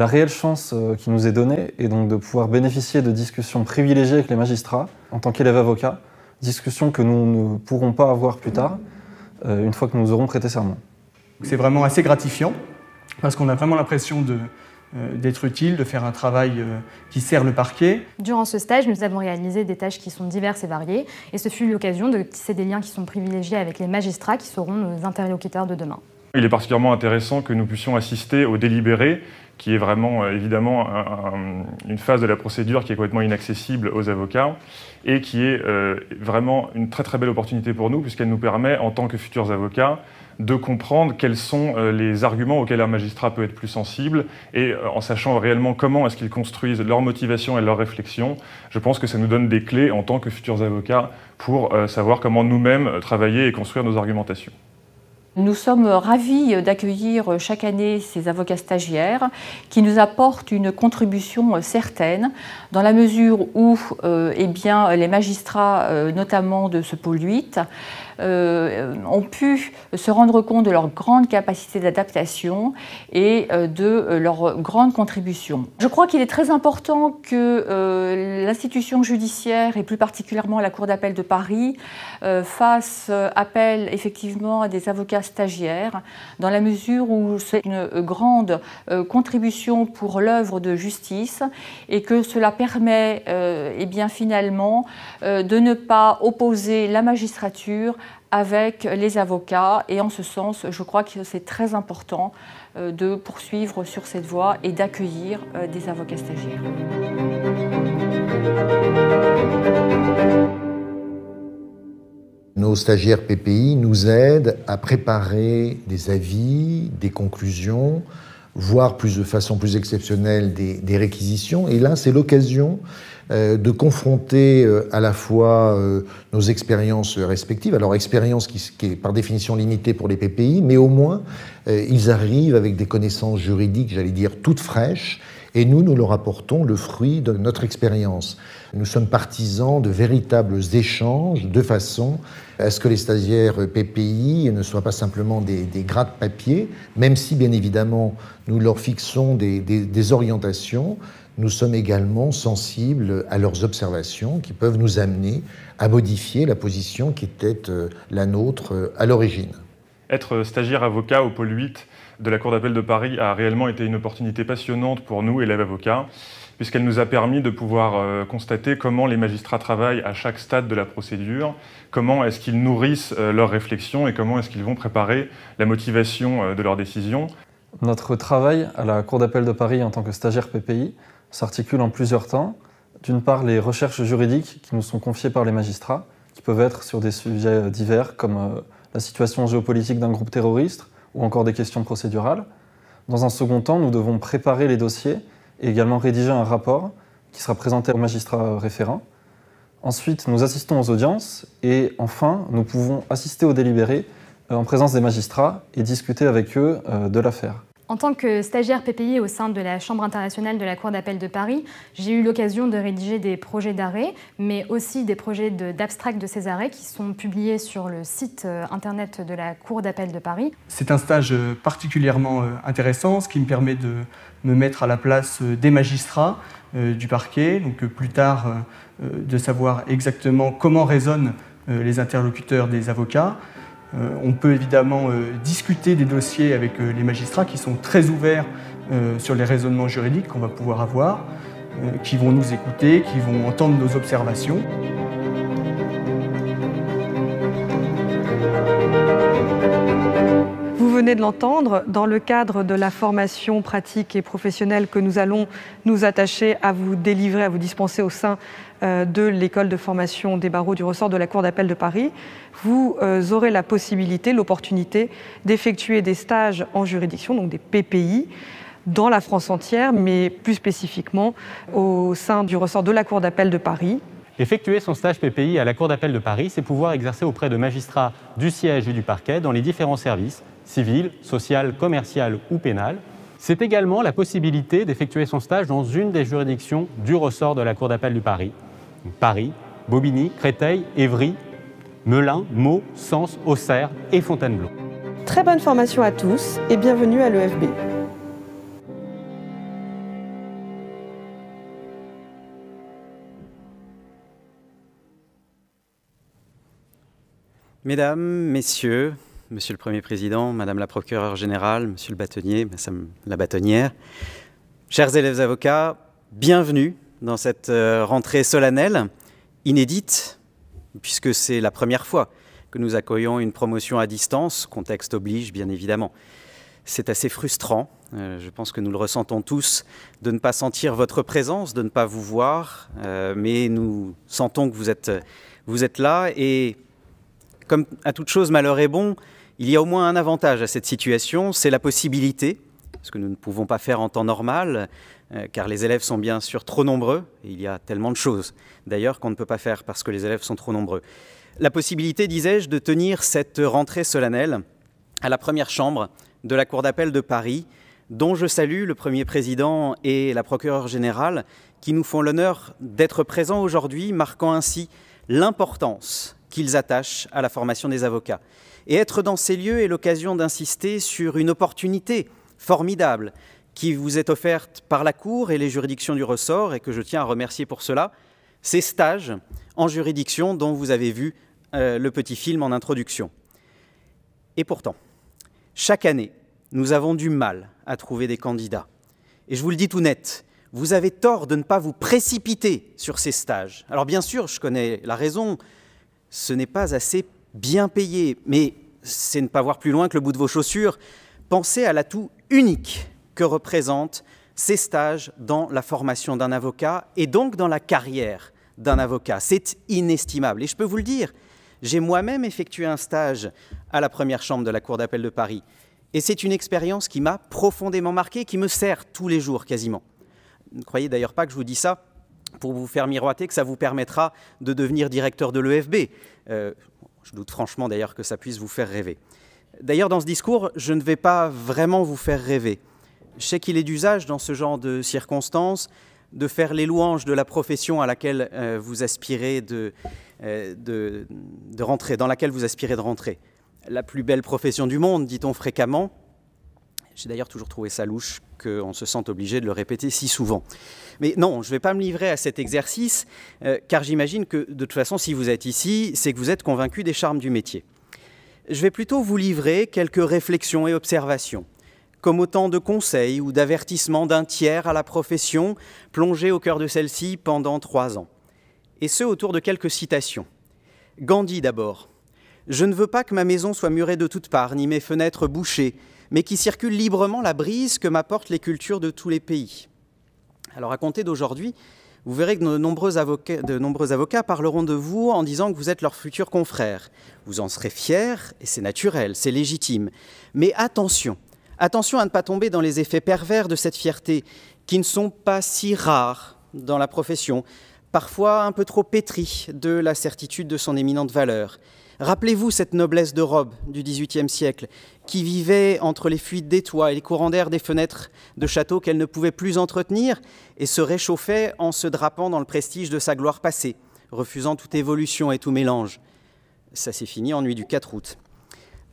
La réelle chance qui nous est donnée est donc de pouvoir bénéficier de discussions privilégiées avec les magistrats en tant qu'élèves avocats, discussions que nous ne pourrons pas avoir plus tard, une fois que nous aurons prêté serment. C'est vraiment assez gratifiant parce qu'on a vraiment l'impression d'être utile, de faire un travail qui sert le parquet. Durant ce stage, nous avons réalisé des tâches qui sont diverses et variées et ce fut l'occasion de tisser des liens qui sont privilégiés avec les magistrats qui seront nos interlocuteurs de demain. Il est particulièrement intéressant que nous puissions assister au délibéré, qui est vraiment évidemment une phase de la procédure qui est complètement inaccessible aux avocats et qui est vraiment une très très belle opportunité pour nous puisqu'elle nous permet, en tant que futurs avocats, de comprendre quels sont les arguments auxquels un magistrat peut être plus sensible et en sachant réellement comment est-ce qu'ils construisent leur motivation et leur réflexion, je pense que ça nous donne des clés en tant que futurs avocats pour savoir comment nous-mêmes travailler et construire nos argumentations. Nous sommes ravis d'accueillir chaque année ces avocats stagiaires qui nous apportent une contribution certaine dans la mesure où les magistrats, notamment de ce pôle 8, ont pu se rendre compte de leur grande capacité d'adaptation et de leur grande contribution. Je crois qu'il est très important que l'institution judiciaire et plus particulièrement la Cour d'appel de Paris fasse appel effectivement à des avocats stagiaires dans la mesure où c'est une grande contribution pour l'œuvre de justice et que cela permet finalement de ne pas opposer la magistrature avec les avocats et en ce sens, je crois que c'est très important de poursuivre sur cette voie et d'accueillir des avocats stagiaires. Nos stagiaires PPI nous aident à préparer des avis, des conclusions, voire de façon plus exceptionnelle des réquisitions. Et là, c'est l'occasion de confronter à la fois nos expériences respectives, alors expérience qui est par définition limitée pour les PPI, mais au moins ils arrivent avec des connaissances juridiques, j'allais dire, toutes fraîches, et nous leur apportons le fruit de notre expérience. Nous sommes partisans de véritables échanges de façon à ce que les stagiaires PPI ne soient pas simplement des gras de papier, même si bien évidemment nous leur fixons des orientations. Nous sommes également sensibles à leurs observations qui peuvent nous amener à modifier la position qui était la nôtre à l'origine. Être stagiaire avocat au pôle 8 de la Cour d'appel de Paris a réellement été une opportunité passionnante pour nous, élèves avocats, puisqu'elle nous a permis de pouvoir constater comment les magistrats travaillent à chaque stade de la procédure, comment est-ce qu'ils nourrissent leurs réflexions et comment est-ce qu'ils vont préparer la motivation de leurs décisions. Notre travail à la Cour d'appel de Paris en tant que stagiaire PPI s'articule en plusieurs temps. D'une part, les recherches juridiques qui nous sont confiées par les magistrats, qui peuvent être sur des sujets divers comme la situation géopolitique d'un groupe terroriste ou encore des questions procédurales. Dans un second temps, nous devons préparer les dossiers et également rédiger un rapport qui sera présenté aux magistrats référents. Ensuite, nous assistons aux audiences et enfin, nous pouvons assister aux délibérés en présence des magistrats et discuter avec eux de l'affaire. En tant que stagiaire PPI au sein de la Chambre internationale de la Cour d'appel de Paris, j'ai eu l'occasion de rédiger des projets d'arrêt, mais aussi des projets d'abstract de ces arrêts qui sont publiés sur le site internet de la Cour d'appel de Paris. C'est un stage particulièrement intéressant, ce qui me permet de me mettre à la place des magistrats du parquet, donc plus tard de savoir exactement comment raisonnent les interlocuteurs des avocats. On peut évidemment discuter des dossiers avec les magistrats qui sont très ouverts sur les raisonnements juridiques qu'on va pouvoir avoir, qui vont nous écouter, qui vont entendre nos observations. Vous venez de l'entendre, dans le cadre de la formation pratique et professionnelle que nous allons nous attacher à vous délivrer, à vous dispenser au sein de l'école de formation des barreaux du ressort de la Cour d'appel de Paris, vous aurez la possibilité, l'opportunité d'effectuer des stages en juridiction, donc des PPI, dans la France entière, mais plus spécifiquement au sein du ressort de la Cour d'appel de Paris. Effectuer son stage PPI à la Cour d'appel de Paris, c'est pouvoir exercer auprès de magistrats du siège et du parquet dans les différents services, civil, social, commercial ou pénal. C'est également la possibilité d'effectuer son stage dans une des juridictions du ressort de la Cour d'appel de Paris. Paris, Bobigny, Créteil, Évry, Melun, Meaux, Sens, Auxerre et Fontainebleau. Très bonne formation à tous et bienvenue à l'EFB. Mesdames, Messieurs, Monsieur le Premier Président, Madame la Procureure Générale, Monsieur le Bâtonnier, Madame la Bâtonnière, chers élèves avocats, bienvenue dans cette rentrée solennelle, inédite, puisque c'est la première fois que nous accueillons une promotion à distance, contexte oblige bien évidemment. C'est assez frustrant, je pense que nous le ressentons tous, de ne pas sentir votre présence, de ne pas vous voir, mais nous sentons que vous êtes là et comme à toute chose malheur est bon, il y a au moins un avantage à cette situation, c'est la possibilité, ce que nous ne pouvons pas faire en temps normal, car les élèves sont bien sûr trop nombreux, et il y a tellement de choses d'ailleurs qu'on ne peut pas faire parce que les élèves sont trop nombreux. La possibilité, disais-je, de tenir cette rentrée solennelle à la première chambre de la Cour d'appel de Paris, dont je salue le Premier Président et la Procureure Générale, qui nous font l'honneur d'être présents aujourd'hui, marquant ainsi l'importance qu'ils attachent à la formation des avocats. Et être dans ces lieux est l'occasion d'insister sur une opportunité formidable qui vous est offerte par la Cour et les juridictions du ressort, et que je tiens à remercier pour cela, ces stages en juridiction dont vous avez vu le petit film en introduction. Et pourtant, chaque année, nous avons du mal à trouver des candidats. Et je vous le dis tout net, vous avez tort de ne pas vous précipiter sur ces stages. Alors bien sûr, je connais la raison, ce n'est pas assez bien payé, mais c'est ne pas voir plus loin que le bout de vos chaussures. Pensez à l'atout unique que représentent ces stages dans la formation d'un avocat et donc dans la carrière d'un avocat. C'est inestimable. Et je peux vous le dire, j'ai moi-même effectué un stage à la première chambre de la Cour d'appel de Paris. Et c'est une expérience qui m'a profondément marqué, qui me sert tous les jours quasiment. Ne croyez d'ailleurs pas que je vous dis ça pour vous faire miroiter que ça vous permettra de devenir directeur de l'EFB. Je doute franchement d'ailleurs que ça puisse vous faire rêver. D'ailleurs, dans ce discours, je ne vais pas vraiment vous faire rêver. Je sais qu'il est d'usage dans ce genre de circonstances de faire les louanges de la profession à laquelle vous aspirez de rentrer, dans laquelle vous aspirez de rentrer. La plus belle profession du monde, dit-on fréquemment. J'ai d'ailleurs toujours trouvé ça louche qu'on se sente obligé de le répéter si souvent. Mais non, je ne vais pas me livrer à cet exercice, car j'imagine que de toute façon, si vous êtes ici, c'est que vous êtes convaincu des charmes du métier. Je vais plutôt vous livrer quelques réflexions et observations, comme autant de conseils ou d'avertissements d'un tiers à la profession, plongé au cœur de celle-ci pendant 3 ans. Et ce, autour de quelques citations. Gandhi d'abord. « Je ne veux pas que ma maison soit murée de toutes parts, ni mes fenêtres bouchées, mais qui circule librement la brise que m'apportent les cultures de tous les pays. » Alors à compter d'aujourd'hui, vous verrez que de nombreux avocats parleront de vous en disant que vous êtes leur futur confrère. Vous en serez fiers, et c'est naturel, c'est légitime. Mais attention, attention à ne pas tomber dans les effets pervers de cette fierté, qui ne sont pas si rares dans la profession, parfois un peu trop pétris de la certitude de son éminente valeur. Rappelez-vous cette noblesse de robe du XVIIIe siècle, qui vivait entre les fuites des toits et les courants d'air des fenêtres de châteaux qu'elle ne pouvait plus entretenir et se réchauffait en se drapant dans le prestige de sa gloire passée, refusant toute évolution et tout mélange. Ça s'est fini en nuit du 4 août.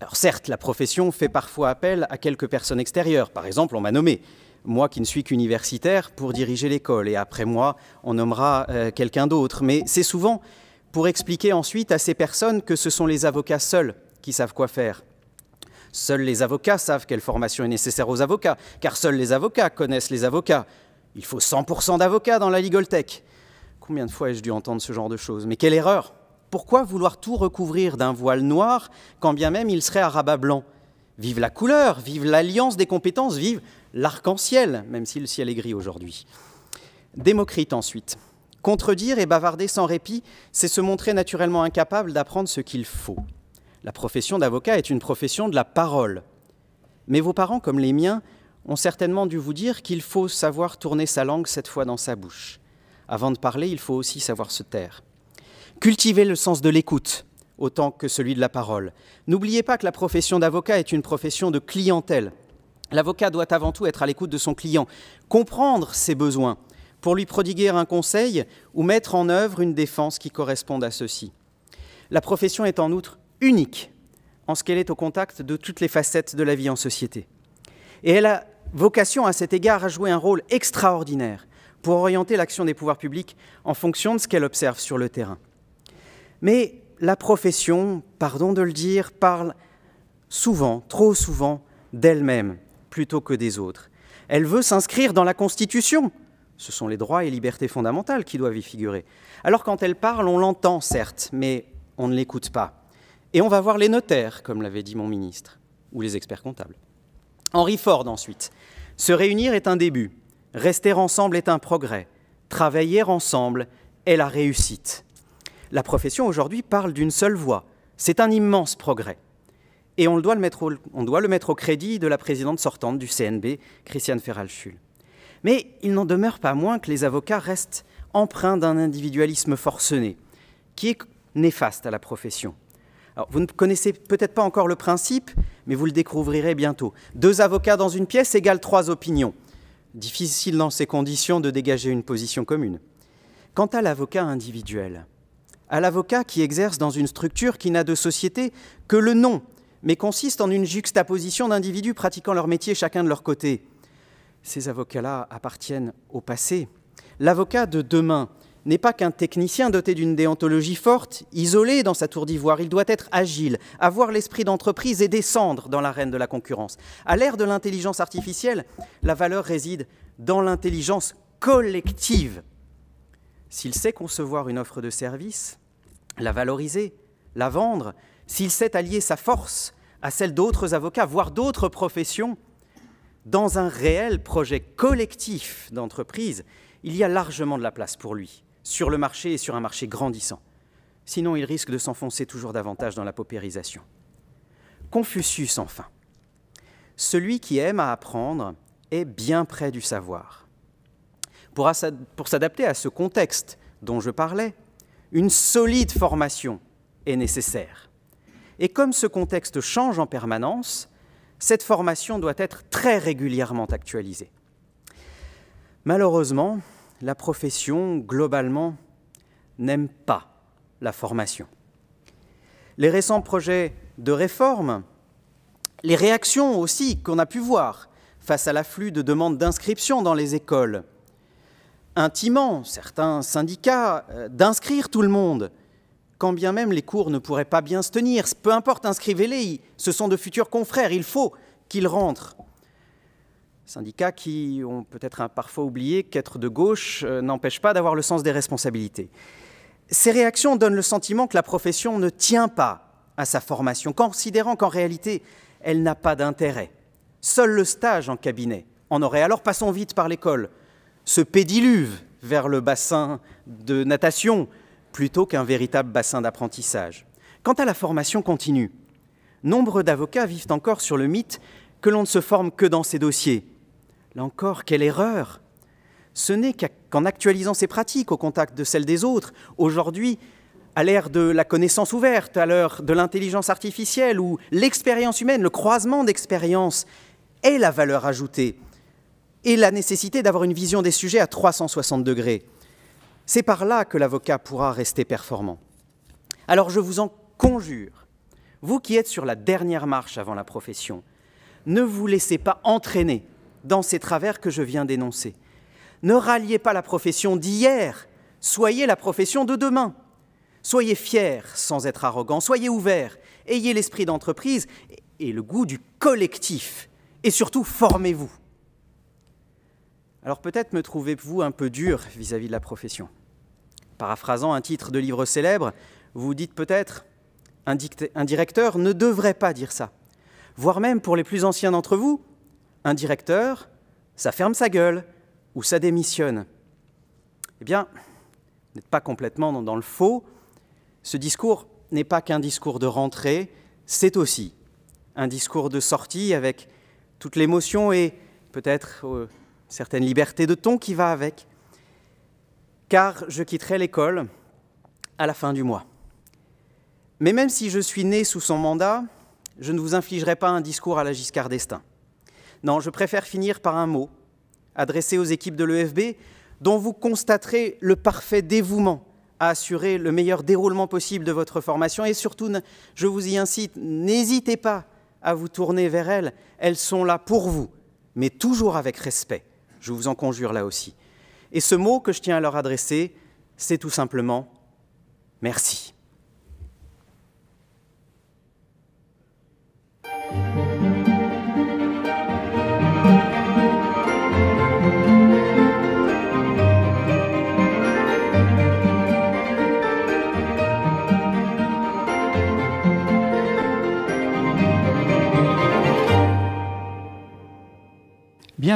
Alors certes, la profession fait parfois appel à quelques personnes extérieures. Par exemple, on m'a nommé, moi qui ne suis qu'universitaire, pour diriger l'école, et après moi, on nommera quelqu'un d'autre. Mais c'est souvent pour expliquer ensuite à ces personnes que ce sont les avocats seuls qui savent quoi faire. Seuls les avocats savent quelle formation est nécessaire aux avocats, car seuls les avocats connaissent les avocats. Il faut 100% d'avocats dans la Ligoltech. Combien de fois ai-je dû entendre ce genre de choses? Mais quelle erreur! Pourquoi vouloir tout recouvrir d'un voile noir, quand bien même il serait à rabat blanc? Vive la couleur, vive l'alliance des compétences, vive l'arc-en-ciel, même si le ciel est gris aujourd'hui. Démocrite ensuite. Contredire et bavarder sans répit, c'est se montrer naturellement incapable d'apprendre ce qu'il faut. La profession d'avocat est une profession de la parole. Mais vos parents, comme les miens, ont certainement dû vous dire qu'il faut savoir tourner sa langue cette fois dans sa bouche. Avant de parler, il faut aussi savoir se taire. Cultivez le sens de l'écoute, autant que celui de la parole. N'oubliez pas que la profession d'avocat est une profession de clientèle. L'avocat doit avant tout être à l'écoute de son client, comprendre ses besoins, pour lui prodiguer un conseil ou mettre en œuvre une défense qui corresponde à ceux-ci. La profession est en outre unique en ce qu'elle est au contact de toutes les facettes de la vie en société. Et elle a vocation à cet égard à jouer un rôle extraordinaire pour orienter l'action des pouvoirs publics en fonction de ce qu'elle observe sur le terrain. Mais la profession, pardon de le dire, parle souvent, trop souvent, d'elle-même plutôt que des autres. Elle veut s'inscrire dans la Constitution. Ce sont les droits et libertés fondamentales qui doivent y figurer. Alors quand elle parle, on l'entend certes, mais on ne l'écoute pas. Et on va voir les notaires, comme l'avait dit mon ministre, ou les experts comptables. Henry Ford ensuite. Se réunir est un début, rester ensemble est un progrès, travailler ensemble est la réussite. La profession aujourd'hui parle d'une seule voix. C'est un immense progrès. Et on doit le mettre au crédit de la présidente sortante du CNB, Christiane Ferral-Schul. Mais il n'en demeure pas moins que les avocats restent empreints d'un individualisme forcené, qui est néfaste à la profession. Alors, vous ne connaissez peut-être pas encore le principe, mais vous le découvrirez bientôt. 2 avocats dans une pièce égale 3 opinions. Difficile dans ces conditions de dégager une position commune. Quant à l'avocat individuel, à l'avocat qui exerce dans une structure qui n'a de société que le nom, mais consiste en une juxtaposition d'individus pratiquant leur métier chacun de leur côté. Ces avocats-là appartiennent au passé. L'avocat de demain n'est pas qu'un technicien doté d'une déontologie forte, isolé dans sa tour d'ivoire. Il doit être agile, avoir l'esprit d'entreprise et descendre dans l'arène de la concurrence. À l'ère de l'intelligence artificielle, la valeur réside dans l'intelligence collective. S'il sait concevoir une offre de service, la valoriser, la vendre, s'il sait allier sa force à celle d'autres avocats, voire d'autres professions, dans un réel projet collectif d'entreprise, il y a largement de la place pour lui, sur le marché et sur un marché grandissant. Sinon, il risque de s'enfoncer toujours davantage dans la paupérisation. Confucius, enfin. Celui qui aime à apprendre est bien près du savoir. Pour s'adapter à ce contexte dont je parlais, une solide formation est nécessaire. Et comme ce contexte change en permanence, cette formation doit être très régulièrement actualisée. Malheureusement, la profession, globalement, n'aime pas la formation. Les récents projets de réforme, les réactions aussi qu'on a pu voir face à l'afflux de demandes d'inscription dans les écoles, intimant certains syndicats d'inscrire tout le monde, quand bien même les cours ne pourraient pas bien se tenir. Peu importe, inscrivez-les, ce sont de futurs confrères, il faut qu'ils rentrent. Syndicats qui ont peut-être parfois oublié qu'être de gauche n'empêche pas d'avoir le sens des responsabilités. Ces réactions donnent le sentiment que la profession ne tient pas à sa formation, considérant qu'en réalité, elle n'a pas d'intérêt. Seul le stage en cabinet en aurait. Alors passons vite par l'école, ce pédiluve vers le bassin de natation, plutôt qu'un véritable bassin d'apprentissage. Quant à la formation continue, nombre d'avocats vivent encore sur le mythe que l'on ne se forme que dans ces dossiers. Là encore, quelle erreur! Ce n'est qu'en actualisant ses pratiques au contact de celles des autres, aujourd'hui, à l'ère de la connaissance ouverte, à l'heure de l'intelligence artificielle, où l'expérience humaine, le croisement d'expériences est la valeur ajoutée et la nécessité d'avoir une vision des sujets à 360 degrés. C'est par là que l'avocat pourra rester performant. Alors je vous en conjure, vous qui êtes sur la dernière marche avant la profession, ne vous laissez pas entraîner dans ces travers que je viens d'énoncer. Ne ralliez pas la profession d'hier, soyez la profession de demain. Soyez fiers sans être arrogants, soyez ouverts, ayez l'esprit d'entreprise et le goût du collectif. Et surtout, formez-vous. Alors peut-être me trouvez-vous un peu dur vis-à-vis de la profession. Paraphrasant un titre de livre célèbre, vous dites peut-être « un directeur ne devrait pas dire ça ». Voire même pour les plus anciens d'entre vous, un directeur, ça ferme sa gueule ou ça démissionne. Eh bien, vous n'êtes pas complètement dans le faux. Ce discours n'est pas qu'un discours de rentrée, c'est aussi un discours de sortie avec toute l'émotion et peut-être certaines libertés de ton qui va avec. Car je quitterai l'école à la fin du mois. Mais même si je suis né sous son mandat, je ne vous infligerai pas un discours à la Giscard d'Estaing. Non, je préfère finir par un mot adressé aux équipes de l'EFB dont vous constaterez le parfait dévouement à assurer le meilleur déroulement possible de votre formation et surtout, je vous y incite, n'hésitez pas à vous tourner vers elles. Elles sont là pour vous, mais toujours avec respect. Je vous en conjure là aussi. Et ce mot que je tiens à leur adresser, c'est tout simplement « merci ».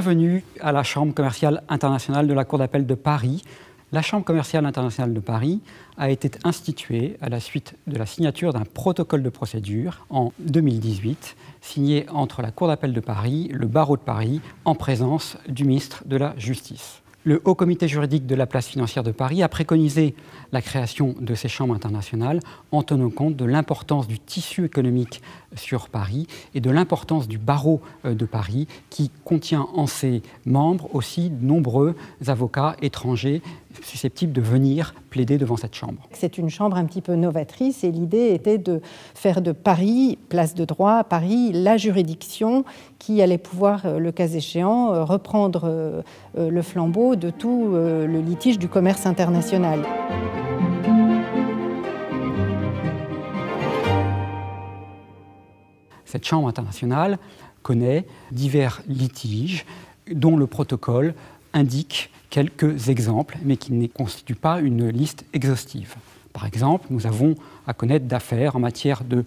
Bienvenue à la Chambre commerciale internationale de la Cour d'appel de Paris. La Chambre commerciale internationale de Paris a été instituée à la suite de la signature d'un protocole de procédure en 2018, signé entre la Cour d'appel de Paris, le barreau de Paris, en présence du ministre de la Justice. Le Haut Comité juridique de la place financière de Paris a préconisé la création de ces chambres internationales en tenant compte de l'importance du tissu économique sur Paris et de l'importance du barreau de Paris qui contient en ses membres aussi de nombreux avocats étrangers susceptibles de venir plaider devant cette chambre. C'est une chambre un petit peu novatrice et l'idée était de faire de Paris, place de droit, Paris, la juridiction qui allait pouvoir, le cas échéant, reprendre le flambeau de tout le litige du commerce international. Cette chambre internationale connaît divers litiges dont le protocole indique quelques exemples, mais qui ne constituent pas une liste exhaustive. Par exemple, nous avons à connaître d'affaires en matière de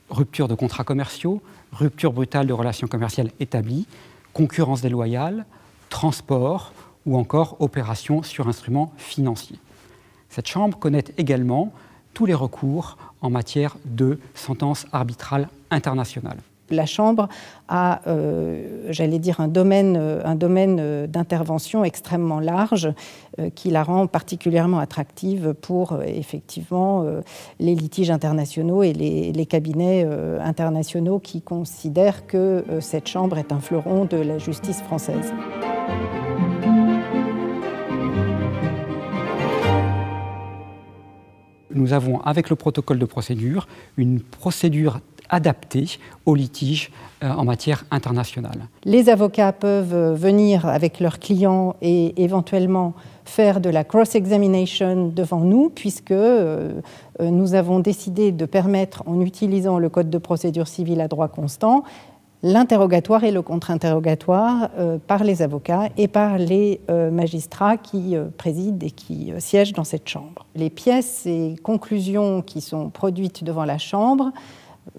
rupture de contrats commerciaux, rupture brutale de relations commerciales établies, concurrence déloyale, transport ou encore opérations sur instruments financiers. Cette Chambre connaît également tous les recours en matière de sentences arbitrales internationales. La Chambre a, j'allais dire, un domaine d'intervention extrêmement large qui la rend particulièrement attractive pour, effectivement, les litiges internationaux et les cabinets internationaux qui considèrent que cette Chambre est un fleuron de la justice française. Nous avons, avec le protocole de procédure, une procédure adaptée aux litiges en matière internationale. Les avocats peuvent venir avec leurs clients et éventuellement faire de la cross-examination devant nous, puisque nous avons décidé de permettre, en utilisant le Code de procédure civile à droit constant, l'interrogatoire et le contre-interrogatoire par les avocats et par les magistrats qui président et qui siègent dans cette chambre. Les pièces et conclusions qui sont produites devant la chambre,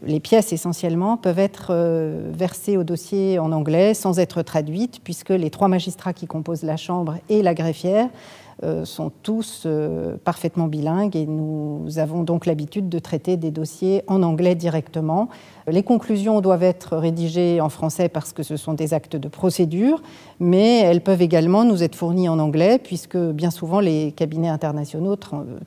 les pièces essentiellement, peuvent être versées au dossier en anglais sans être traduites, puisque les 3 magistrats qui composent la chambre et la greffière sont tous parfaitement bilingues et nous avons donc l'habitude de traiter des dossiers en anglais directement. Les conclusions doivent être rédigées en français parce que ce sont des actes de procédure, mais elles peuvent également nous être fournies en anglais puisque bien souvent les cabinets internationaux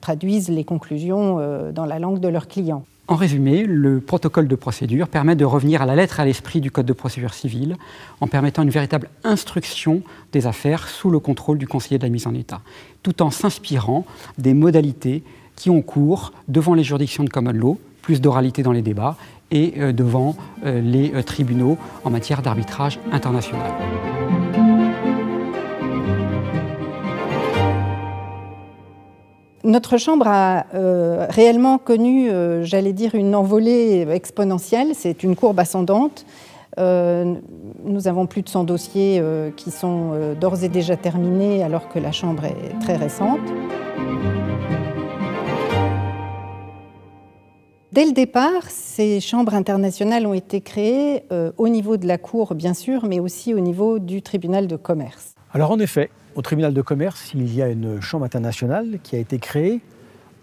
traduisent les conclusions dans la langue de leurs clients. En résumé, le protocole de procédure permet de revenir à la lettre et à l'esprit du Code de procédure civile en permettant une véritable instruction des affaires sous le contrôle du conseiller de la mise en état, tout en s'inspirant des modalités qui ont cours devant les juridictions de common law, plus d'oralité dans les débats, et devant les tribunaux en matière d'arbitrage international. Notre chambre a réellement connu, j'allais dire, une envolée exponentielle. C'est une courbe ascendante. Nous avons plus de 100 dossiers qui sont d'ores et déjà terminés alors que la chambre est très récente. Dès le départ, ces chambres internationales ont été créées au niveau de la Cour, bien sûr, mais aussi au niveau du tribunal de commerce. Alors en effet, au tribunal de commerce, il y a une chambre internationale qui a été créée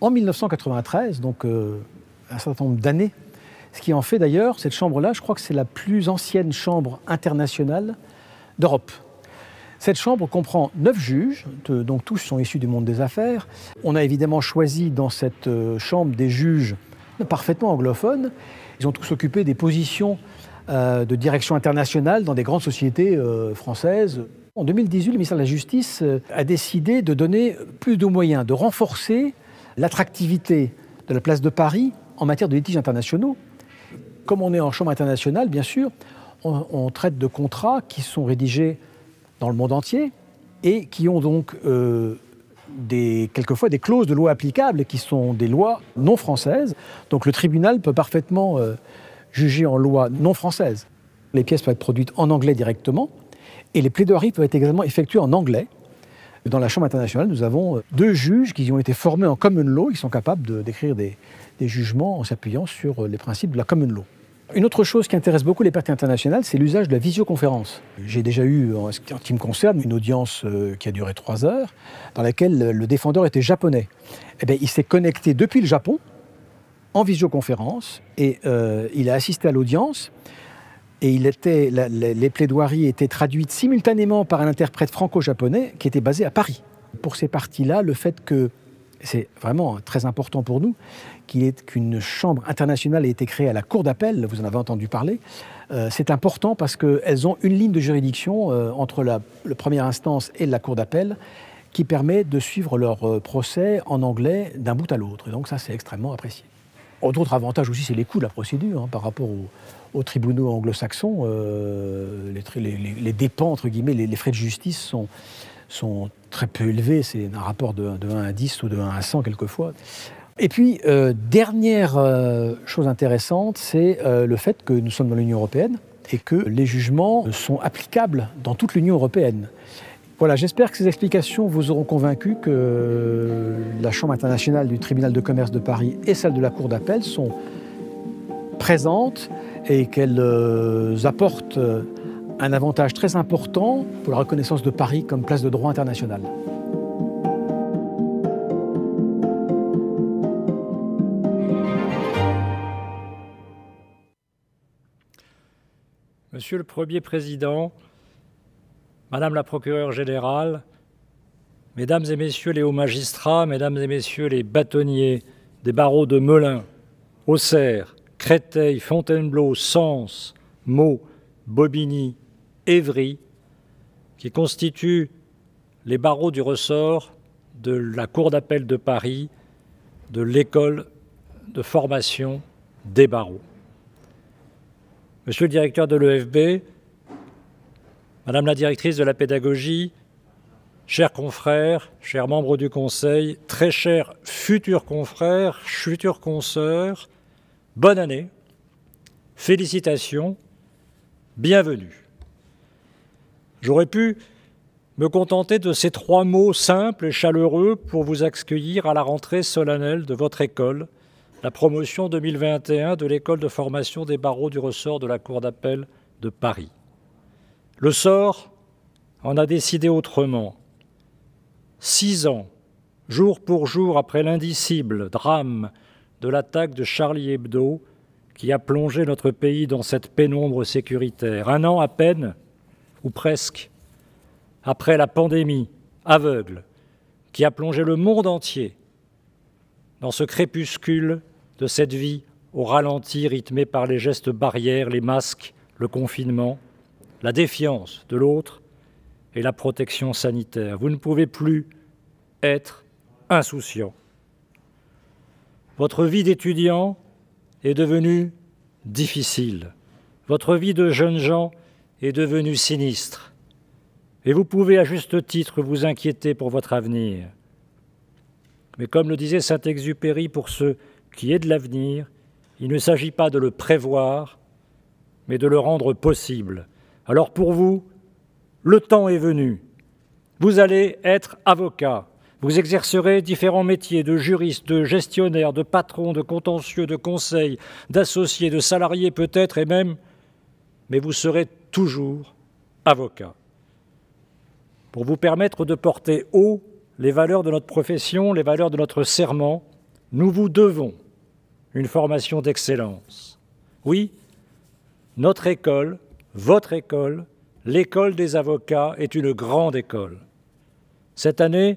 en 1993, donc un certain nombre d'années. Ce qui en fait d'ailleurs, cette chambre-là, je crois que c'est la plus ancienne chambre internationale d'Europe. Cette chambre comprend 9 juges, donc tous sont issus du monde des affaires. On a évidemment choisi dans cette chambre des juges parfaitement anglophones. Ils ont tous occupé des positions de direction internationale dans des grandes sociétés françaises. En 2018, le ministère de la Justice a décidé de donner plus de moyens, de renforcer l'attractivité de la place de Paris en matière de litiges internationaux. Comme on est en chambre internationale, bien sûr, on traite de contrats qui sont rédigés dans le monde entier et qui ont donc quelquefois des clauses de loi applicables qui sont des lois non françaises. Donc le tribunal peut parfaitement juger en loi non française. Les pièces peuvent être produites en anglais directement et les plaidoiries peuvent être également effectuées en anglais. Dans la Chambre internationale, nous avons 2 juges qui ont été formés en common law, qui sont capables d'écrire des jugements en s'appuyant sur les principes de la common law. Une autre chose qui intéresse beaucoup les parties internationales, c'est l'usage de la visioconférence. J'ai déjà eu, en ce qui me concerne, une audience qui a duré 3 heures, dans laquelle le défendeur était japonais. Eh bien, il s'est connecté depuis le Japon, en visioconférence, et il a assisté à l'audience, et les plaidoiries étaient traduites simultanément par un interprète franco-japonais qui était basé à Paris. Pour ces parties-là, le fait que, c'est vraiment très important pour nous, qu'une chambre internationale ait été créée à la Cour d'appel, vous en avez entendu parler, c'est important parce qu'elles ont une ligne de juridiction entre la première instance et la Cour d'appel qui permet de suivre leur procès en anglais d'un bout à l'autre. Et donc ça, c'est extrêmement apprécié. Autre avantage aussi, c'est les coûts de la procédure par rapport aux tribunaux anglo-saxons. Les dépenses, entre guillemets, les frais de justice sont très peu élevés. C'est un rapport de 1 à 10 ou de 1 à 100 quelquefois. Et puis, dernière chose intéressante, c'est le fait que nous sommes dans l'Union européenne et que les jugements sont applicables dans toute l'Union européenne. Voilà, j'espère que ces explications vous auront convaincu que la Chambre internationale du tribunal de commerce de Paris et celle de la Cour d'appel sont présentes et qu'elles apportent un avantage très important pour la reconnaissance de Paris comme place de droit international. Monsieur le Premier Président, Madame la procureure générale, Mesdames et Messieurs les hauts magistrats, Mesdames et Messieurs les bâtonniers des barreaux de Melun, Auxerre, Créteil, Fontainebleau, Sens, Meaux, Bobigny, Évry, qui constituent les barreaux du ressort de la Cour d'appel de Paris, de l'école de formation des barreaux. Monsieur le directeur de l'EFB, Madame la directrice de la pédagogie, chers confrères, chers membres du Conseil, très chers futurs confrères, futures consoeurs, bonne année, félicitations, bienvenue. J'aurais pu me contenter de ces 3 mots simples et chaleureux pour vous accueillir à la rentrée solennelle de votre école, la promotion 2021 de l'école de formation des barreaux du ressort de la Cour d'appel de Paris. Le sort en a décidé autrement. 6 ans, jour pour jour après l'indicible drame de l'attaque de Charlie Hebdo qui a plongé notre pays dans cette pénombre sécuritaire. 1 an à peine, ou presque, après la pandémie aveugle qui a plongé le monde entier dans ce crépuscule de cette vie au ralenti rythmé par les gestes barrières, les masques, le confinement, la défiance de l'autre et la protection sanitaire. Vous ne pouvez plus être insouciant. Votre vie d'étudiant est devenue difficile. Votre vie de jeunes gens est devenue sinistre. Et vous pouvez à juste titre vous inquiéter pour votre avenir. Mais comme le disait Saint-Exupéry, pour ce qui est de l'avenir, il ne s'agit pas de le prévoir, mais de le rendre possible. Alors pour vous, le temps est venu. Vous allez être avocat. Vous exercerez différents métiers de juriste, de gestionnaire, de patron, de contentieux, de conseil, d'associé, de salarié peut-être et même, mais vous serez toujours avocat. Pour vous permettre de porter haut les valeurs de notre profession, les valeurs de notre serment, nous vous devons une formation d'excellence. Oui, notre école, votre école, l'école des avocats est une grande école. Cette année,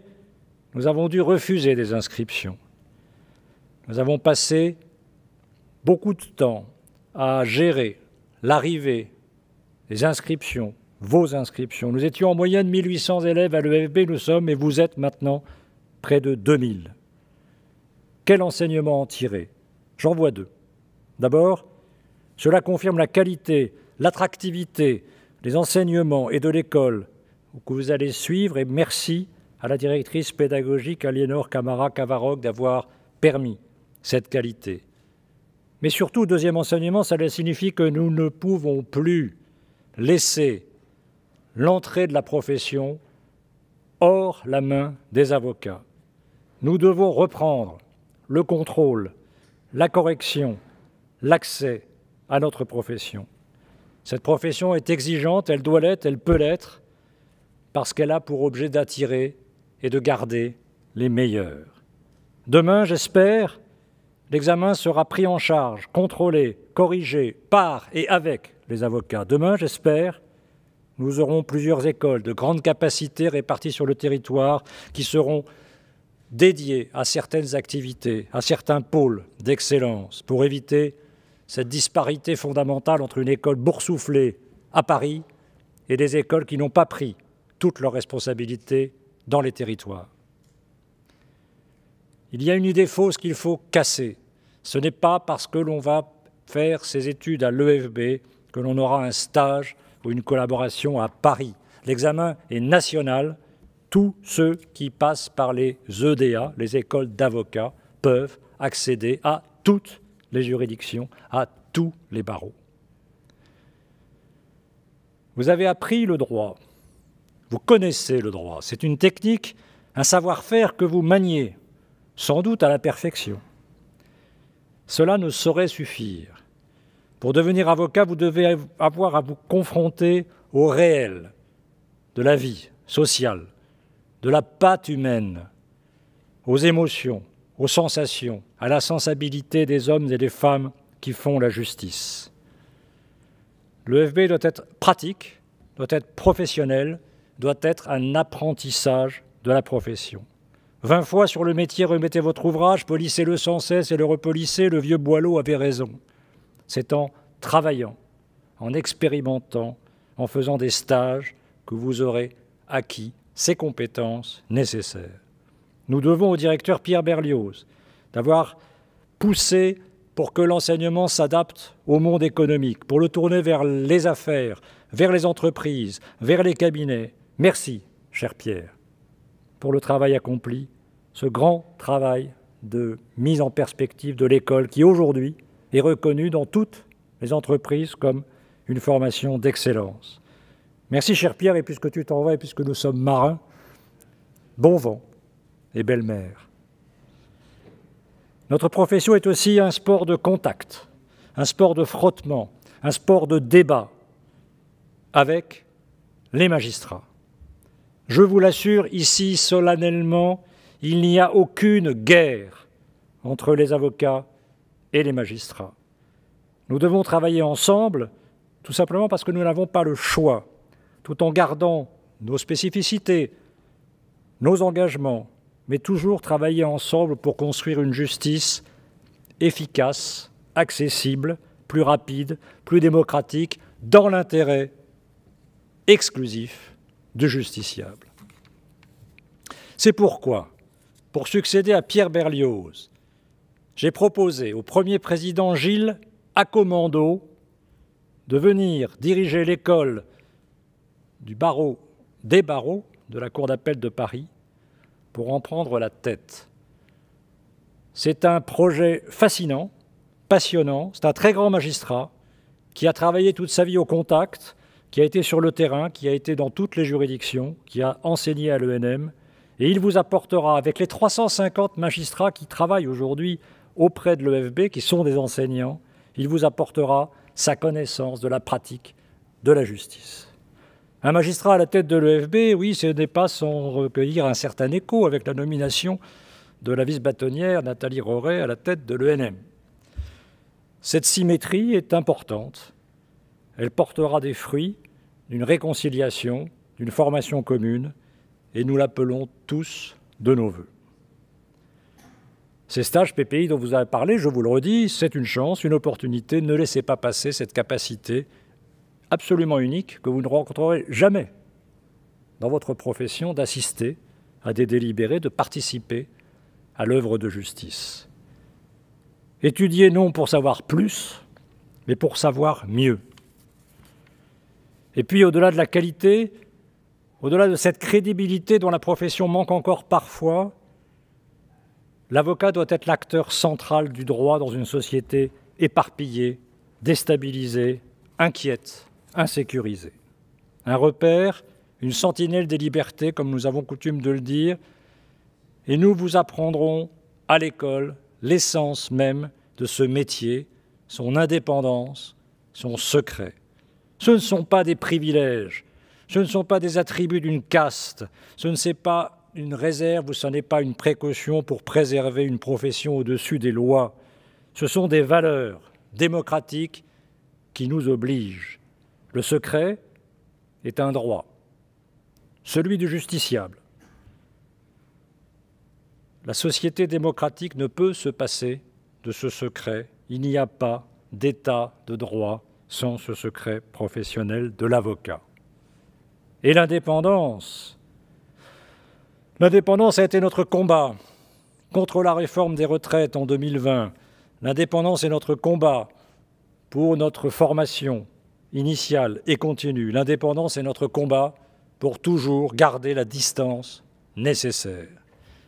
nous avons dû refuser des inscriptions. Nous avons passé beaucoup de temps à gérer l'arrivée des inscriptions, vos inscriptions. Nous étions en moyenne 1800 élèves à l'EFB, nous sommes, et vous êtes maintenant près de 2000. Quel enseignement en tirer? J'en vois 2. D'abord, cela confirme la qualité, l'attractivité des enseignements et de l'école que vous allez suivre, et merci à la directrice pédagogique Aliénor Camara-Cavaroc d'avoir permis cette qualité. Mais surtout, deuxième enseignement, cela signifie que nous ne pouvons plus laisser l'entrée de la profession hors la main des avocats. Nous devons reprendre le contrôle, la correction, l'accès, à notre profession. Cette profession est exigeante, elle doit l'être, elle peut l'être, parce qu'elle a pour objet d'attirer et de garder les meilleurs. Demain, j'espère, l'examen sera pris en charge, contrôlé, corrigé par et avec les avocats. Demain, j'espère, nous aurons plusieurs écoles de grande capacité réparties sur le territoire qui seront dédiées à certaines activités, à certains pôles d'excellence pour éviter cette disparité fondamentale entre une école boursouflée à Paris et des écoles qui n'ont pas pris toutes leurs responsabilités dans les territoires. Il y a une idée fausse qu'il faut casser. Ce n'est pas parce que l'on va faire ses études à l'EFB que l'on aura un stage ou une collaboration à Paris. L'examen est national. Tous ceux qui passent par les EDA, les écoles d'avocats, peuvent accéder à toutes les juridictions, à tous les barreaux. Vous avez appris le droit. Vous connaissez le droit. C'est une technique, un savoir-faire que vous maniez, sans doute à la perfection. Cela ne saurait suffire. Pour devenir avocat, vous devez avoir à vous confronter au réel de la vie sociale, de la patte humaine, aux émotions, aux sensations, à la sensibilité des hommes et des femmes qui font la justice. L'EFB doit être pratique, doit être professionnel, doit être un apprentissage de la profession. 20 fois sur le métier, remettez votre ouvrage, polissez-le sans cesse et le repolissez, le vieux Boileau avait raison. C'est en travaillant, en expérimentant, en faisant des stages que vous aurez acquis ces compétences nécessaires. Nous devons au directeur Pierre Berlioz d'avoir poussé pour que l'enseignement s'adapte au monde économique, pour le tourner vers les affaires, vers les entreprises, vers les cabinets. Merci, cher Pierre, pour le travail accompli, ce grand travail de mise en perspective de l'école qui aujourd'hui est reconnu dans toutes les entreprises comme une formation d'excellence. Merci, cher Pierre, et puisque tu t'en vas et puisque nous sommes marins, bon vent et belle mer. Notre profession est aussi un sport de contact, un sport de frottement, un sport de débat avec les magistrats. Je vous l'assure ici solennellement, il n'y a aucune guerre entre les avocats et les magistrats. Nous devons travailler ensemble, tout simplement parce que nous n'avons pas le choix, tout en gardant nos spécificités, nos engagements, mais toujours travailler ensemble pour construire une justice efficace, accessible, plus rapide, plus démocratique, dans l'intérêt exclusif du justiciable. C'est pourquoi, pour succéder à Pierre Berlioz, j'ai proposé au premier président Gilles Acommando de venir diriger l'école des barreaux de la Cour d'appel de Paris pour en prendre la tête. C'est un projet fascinant, passionnant, c'est un très grand magistrat qui a travaillé toute sa vie au contact, qui a été sur le terrain, qui a été dans toutes les juridictions, qui a enseigné à l'ENM, et il vous apportera, avec les 350 magistrats qui travaillent aujourd'hui auprès de l'EFB, qui sont des enseignants, il vous apportera sa connaissance de la pratique de la justice. Un magistrat à la tête de l'EFB, oui, ce n'est pas sans recueillir un certain écho avec la nomination de la vice-bâtonnière Nathalie Roret à la tête de l'ENM. Cette symétrie est importante. Elle portera des fruits d'une réconciliation, d'une formation commune, et nous l'appelons tous de nos vœux. Ces stages PPI dont vous avez parlé, je vous le redis, c'est une chance, une opportunité. Ne laissez pas passer cette capacité absolument unique que vous ne rencontrerez jamais dans votre profession d'assister à des délibérés, de participer à l'œuvre de justice. Étudiez non pour savoir plus, mais pour savoir mieux. Et puis, au-delà de la qualité, au-delà de cette crédibilité dont la profession manque encore parfois, l'avocat doit être l'acteur central du droit dans une société éparpillée, déstabilisée, inquiète, insécurisée. Un repère, une sentinelle des libertés, comme nous avons coutume de le dire, et nous vous apprendrons à l'école l'essence même de ce métier, son indépendance, sont secrets. Ce ne sont pas des privilèges, ce ne sont pas des attributs d'une caste, ce n'est pas une réserve ou ce n'est pas une précaution pour préserver une profession au-dessus des lois. Ce sont des valeurs démocratiques qui nous obligent. Le secret est un droit, celui du justiciable. La société démocratique ne peut se passer de ce secret. Il n'y a pas d'état de droit sans ce secret professionnel de l'avocat. Et l'indépendance a été notre combat contre la réforme des retraites en 2020. L'indépendance est notre combat pour notre formation initiale et continue. L'indépendance est notre combat pour toujours garder la distance nécessaire.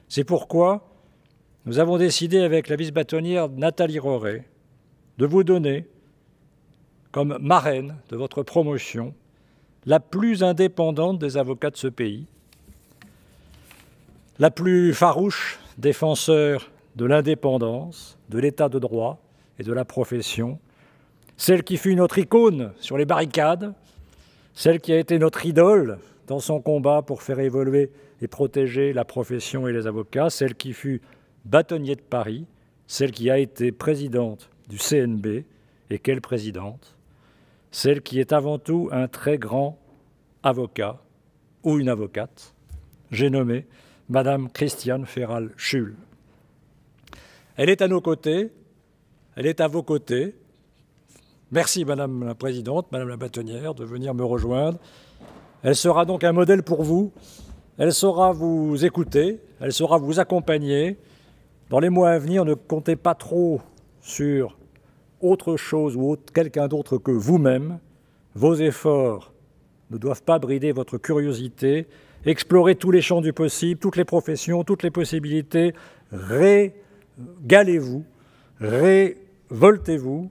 C'est pourquoi nous avons décidé avec la vice-bâtonnière Nathalie Roret de vous donner comme marraine de votre promotion la plus indépendante des avocats de ce pays, la plus farouche défenseur de l'indépendance, de l'état de droit et de la profession, celle qui fut notre icône sur les barricades, celle qui a été notre idole dans son combat pour faire évoluer et protéger la profession et les avocats, celle qui fut bâtonnier de Paris, celle qui a été présidente du CNB, et quelle présidente, celle qui est avant tout un très grand avocat ou une avocate, j'ai nommé Madame Christiane Ferral-Schul. Elle est à nos côtés, elle est à vos côtés. Merci Madame la Présidente, Madame la bâtonnière, de venir me rejoindre. Elle sera donc un modèle pour vous. Elle saura vous écouter, elle saura vous accompagner. Dans les mois à venir, ne comptez pas trop sur autre chose ou quelqu'un d'autre que vous-même. Vos efforts ne doivent pas brider votre curiosité. Explorez tous les champs du possible, toutes les professions, toutes les possibilités. Régalez-vous, révoltez-vous,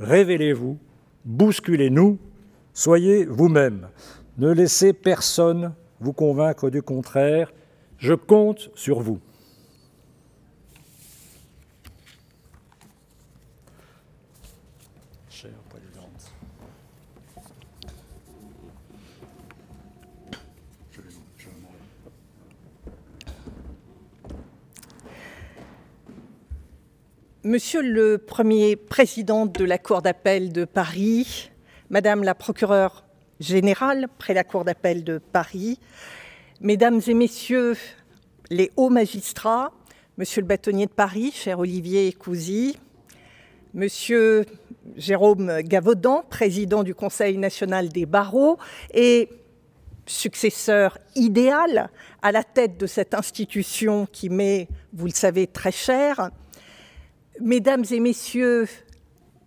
révélez-vous, bousculez-nous, soyez vous-même. Ne laissez personne vous convaincre du contraire. Je compte sur vous. Chère Présidente, Monsieur le Premier Président de la Cour d'appel de Paris, Madame la procureure générale près la Cour d'appel de Paris, Mesdames et Messieurs les hauts magistrats, Monsieur le bâtonnier de Paris, cher Olivier Cousy, Monsieur Jérôme Gavaudan, président du Conseil national des barreaux et successeur idéal à la tête de cette institution qui m'est, vous le savez, très chère, Mesdames et Messieurs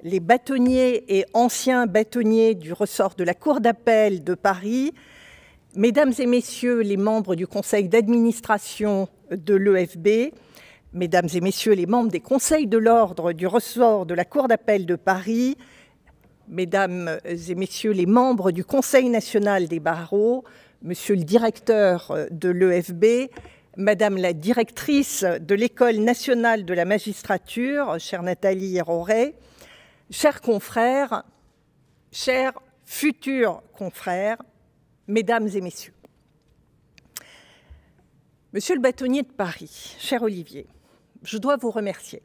les bâtonniers et anciens bâtonniers du ressort de la Cour d'appel de Paris, Mesdames et Messieurs les membres du conseil d'administration de l'EFB, Mesdames et Messieurs les membres des conseils de l'ordre du ressort de la Cour d'appel de Paris, Mesdames et Messieurs les membres du Conseil national des barreaux, Monsieur le directeur de l'EFB, Madame la directrice de l'École nationale de la magistrature, chère Nathalie Roret, chers confrères, chers futurs confrères, Mesdames et Messieurs. Monsieur le bâtonnier de Paris, cher Olivier, je dois vous remercier.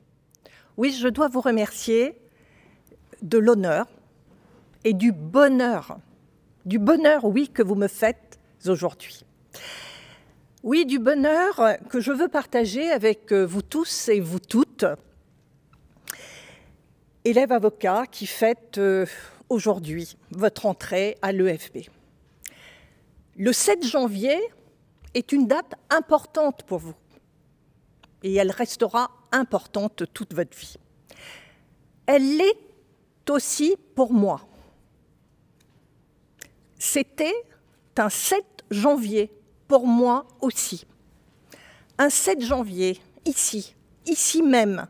Oui, je dois vous remercier de l'honneur et du bonheur, oui, que vous me faites aujourd'hui. Oui, du bonheur que je veux partager avec vous tous et vous toutes, élèves avocats qui fêtent aujourd'hui votre entrée à l'EFB. Le 7 janvier est une date importante pour vous et elle restera importante toute votre vie. Elle l'est aussi pour moi. C'était un 7 janvier pour moi aussi. Un 7 janvier, ici même,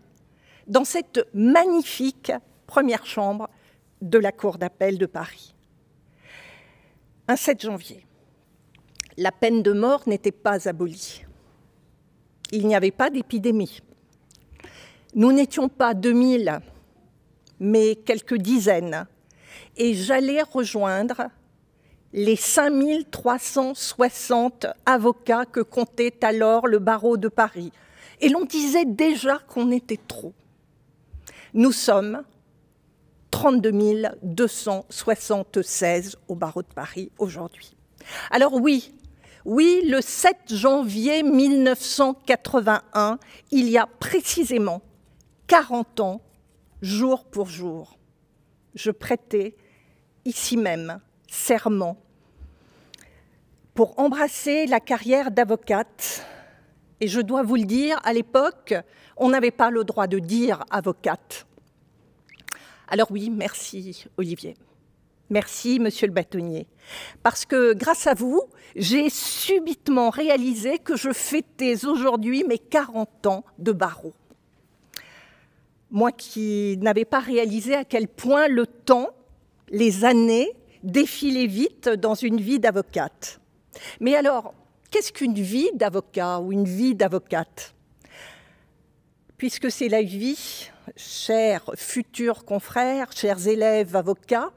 dans cette magnifique première chambre de la Cour d'appel de Paris. Un 7 janvier. La peine de mort n'était pas abolie. Il n'y avait pas d'épidémie. Nous n'étions pas 2000, mais quelques dizaines et j'allais rejoindre les 5360 avocats que comptait alors le barreau de Paris. Et l'on disait déjà qu'on était trop. Nous sommes 32 276 au barreau de Paris aujourd'hui. Alors oui, le 7 janvier 1981, il y a précisément 40 ans, jour pour jour, je prêtais ici même serment pour embrasser la carrière d'avocate. Et je dois vous le dire, à l'époque, on n'avait pas le droit de dire avocate. Alors oui, merci Olivier. Merci Monsieur le bâtonnier. Parce que grâce à vous, j'ai subitement réalisé que je fêtais aujourd'hui mes 40 ans de barreau. Moi qui n'avais pas réalisé à quel point le temps, les années, défilaient vite dans une vie d'avocate. Mais alors, qu'est-ce qu'une vie d'avocat ou une vie d'avocate? Puisque c'est la vie, chers futurs confrères, chers élèves avocats,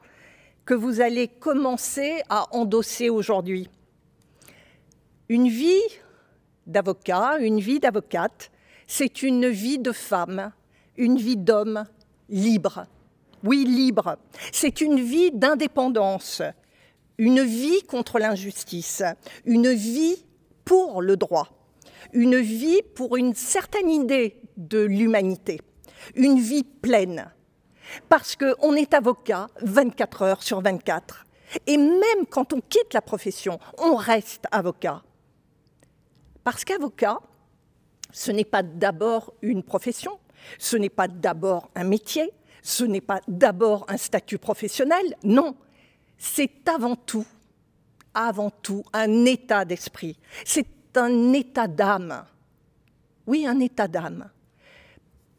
que vous allez commencer à endosser aujourd'hui. Une vie d'avocat, une vie d'avocate, c'est une vie de femme, une vie d'homme libre. Oui, libre. C'est une vie d'indépendance, une vie contre l'injustice, une vie pour le droit, une vie pour une certaine idée de l'humanité, une vie pleine. Parce qu'on est avocat 24 heures sur 24. Et même quand on quitte la profession, on reste avocat. Parce qu'avocat, ce n'est pas d'abord une profession, ce n'est pas d'abord un métier, ce n'est pas d'abord un statut professionnel, non. C'est avant tout un état d'esprit. C'est un état d'âme. Oui, un état d'âme.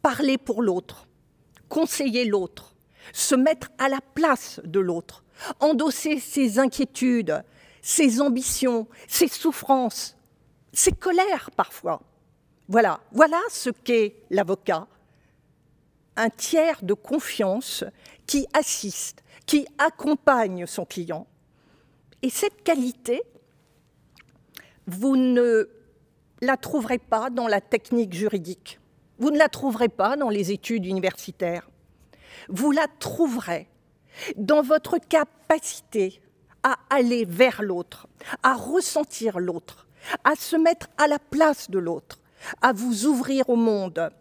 Parler pour l'autre, conseiller l'autre, se mettre à la place de l'autre, endosser ses inquiétudes, ses ambitions, ses souffrances, ses colères parfois. Voilà ce qu'est l'avocat. Un tiers de confiance qui assiste, qui accompagne son client. Et cette qualité, vous ne la trouverez pas dans la technique juridique. Vous ne la trouverez pas dans les études universitaires. Vous la trouverez dans votre capacité à aller vers l'autre, à ressentir l'autre, à se mettre à la place de l'autre, à vous ouvrir au monde,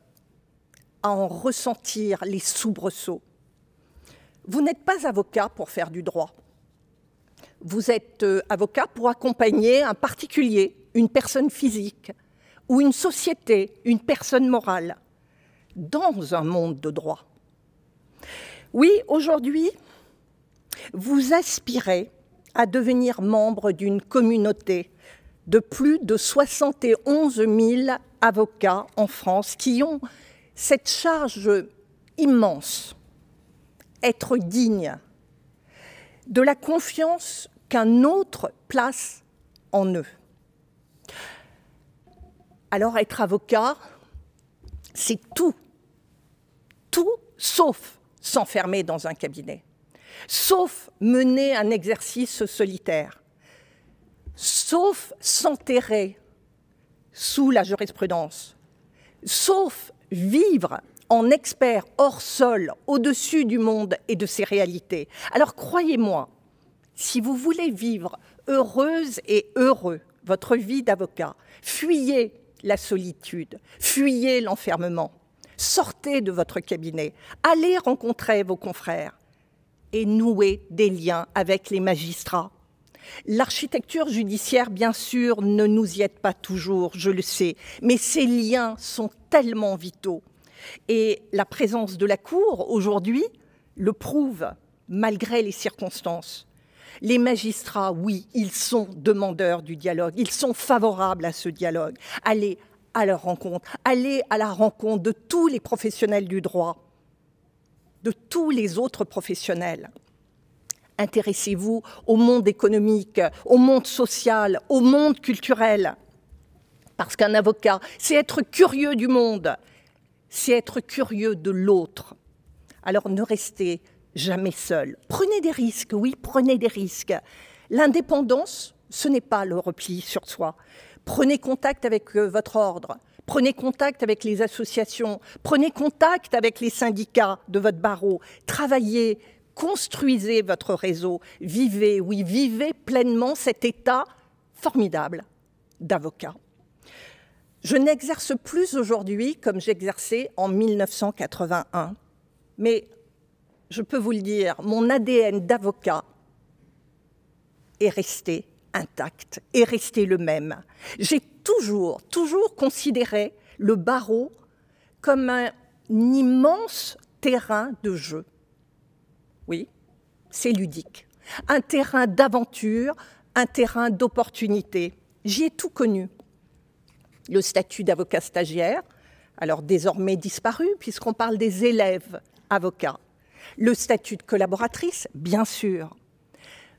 à en ressentir les soubresauts. Vous n'êtes pas avocat pour faire du droit. Vous êtes avocat pour accompagner un particulier, une personne physique, ou une société, une personne morale, dans un monde de droit. Oui, aujourd'hui, vous aspirez à devenir membre d'une communauté de plus de 71 000 avocats en France qui ont cette charge immense, être digne de la confiance qu'un autre place en eux. Alors être avocat, c'est tout sauf s'enfermer dans un cabinet, sauf mener un exercice solitaire, sauf s'enterrer sous la jurisprudence, sauf vivre en expert hors sol, au-dessus du monde et de ses réalités. Alors croyez-moi, si vous voulez vivre heureuse et heureux votre vie d'avocat, fuyez la solitude, fuyez l'enfermement, sortez de votre cabinet, allez rencontrer vos confrères et nouez des liens avec les magistrats. L'architecture judiciaire, bien sûr, ne nous y aide pas toujours, je le sais, mais ces liens sont tellement vitaux. Et la présence de la Cour, aujourd'hui, le prouve, malgré les circonstances. Les magistrats, oui, ils sont demandeurs du dialogue, ils sont favorables à ce dialogue. Allez à leur rencontre, allez à la rencontre de tous les professionnels du droit, de tous les autres professionnels. Intéressez-vous au monde économique, au monde social, au monde culturel. Parce qu'un avocat, c'est être curieux du monde, c'est être curieux de l'autre. Alors ne restez jamais seul. Prenez des risques, oui, prenez des risques. L'indépendance, ce n'est pas le repli sur soi. Prenez contact avec votre ordre, prenez contact avec les associations, prenez contact avec les syndicats de votre barreau, travaillez, construisez votre réseau, vivez, oui, vivez pleinement cet état formidable d'avocat. Je n'exerce plus aujourd'hui comme j'exerçais en 1981, mais je peux vous le dire, mon ADN d'avocat est resté intact, est resté le même. J'ai toujours considéré le barreau comme un immense terrain de jeu. Oui, c'est ludique. Un terrain d'aventure, un terrain d'opportunité. J'y ai tout connu. Le statut d'avocat stagiaire, alors désormais disparu puisqu'on parle des élèves avocats. Le statut de collaboratrice, bien sûr.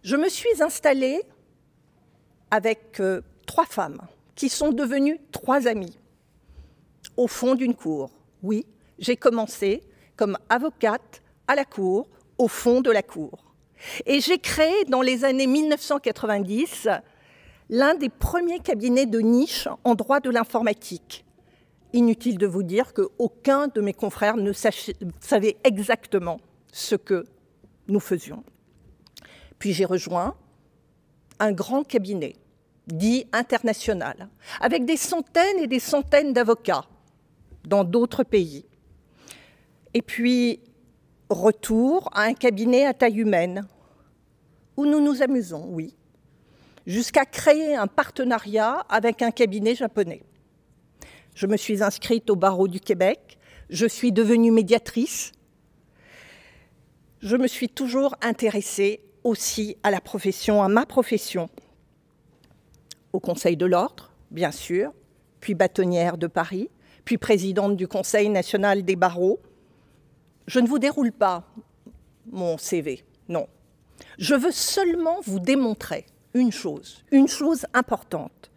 Je me suis installée avec 3 femmes qui sont devenues 3 amies au fond d'une cour. Oui, j'ai commencé comme avocate à la cour, au fond de la cour. Et j'ai créé dans les années 1990 l'un des premiers cabinets de niche en droit de l'informatique. Inutile de vous dire qu'aucun de mes confrères ne savait exactement ce que nous faisions. Puis j'ai rejoint un grand cabinet, dit international, avec des centaines et des centaines d'avocats dans d'autres pays. Et puis, retour à un cabinet à taille humaine, où nous nous amusons, oui, jusqu'à créer un partenariat avec un cabinet japonais. Je me suis inscrite au barreau du Québec, je suis devenue médiatrice. Je me suis toujours intéressée aussi à la profession, à ma profession, au Conseil de l'Ordre, bien sûr, puis bâtonnière de Paris, puis présidente du Conseil national des barreaux. Je ne vous déroule pas mon CV, non. Je veux seulement vous démontrer une chose importante,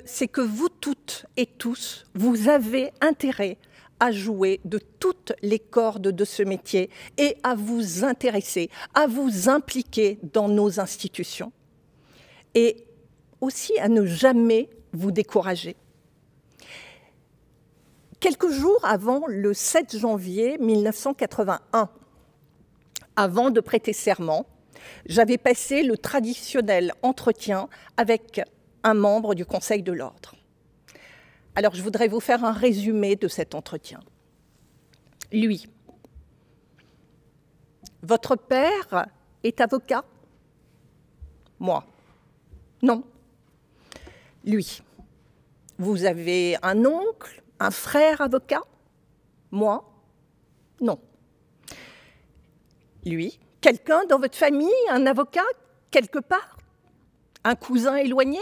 c'est que vous toutes et tous, vous avez intérêt à jouer de toutes les cordes de ce métier et à vous intéresser, à vous impliquer dans nos institutions. Et aussi à ne jamais vous décourager. Quelques jours avant le 7 janvier 1981, avant de prêter serment, j'avais passé le traditionnel entretien avec un membre du Conseil de l'Ordre. Alors, je voudrais vous faire un résumé de cet entretien. Lui, votre père est avocat? Moi, non. Lui, vous avez un oncle, un frère avocat? Moi, non. Lui, quelqu'un dans votre famille, un avocat, quelque part? Un cousin éloigné?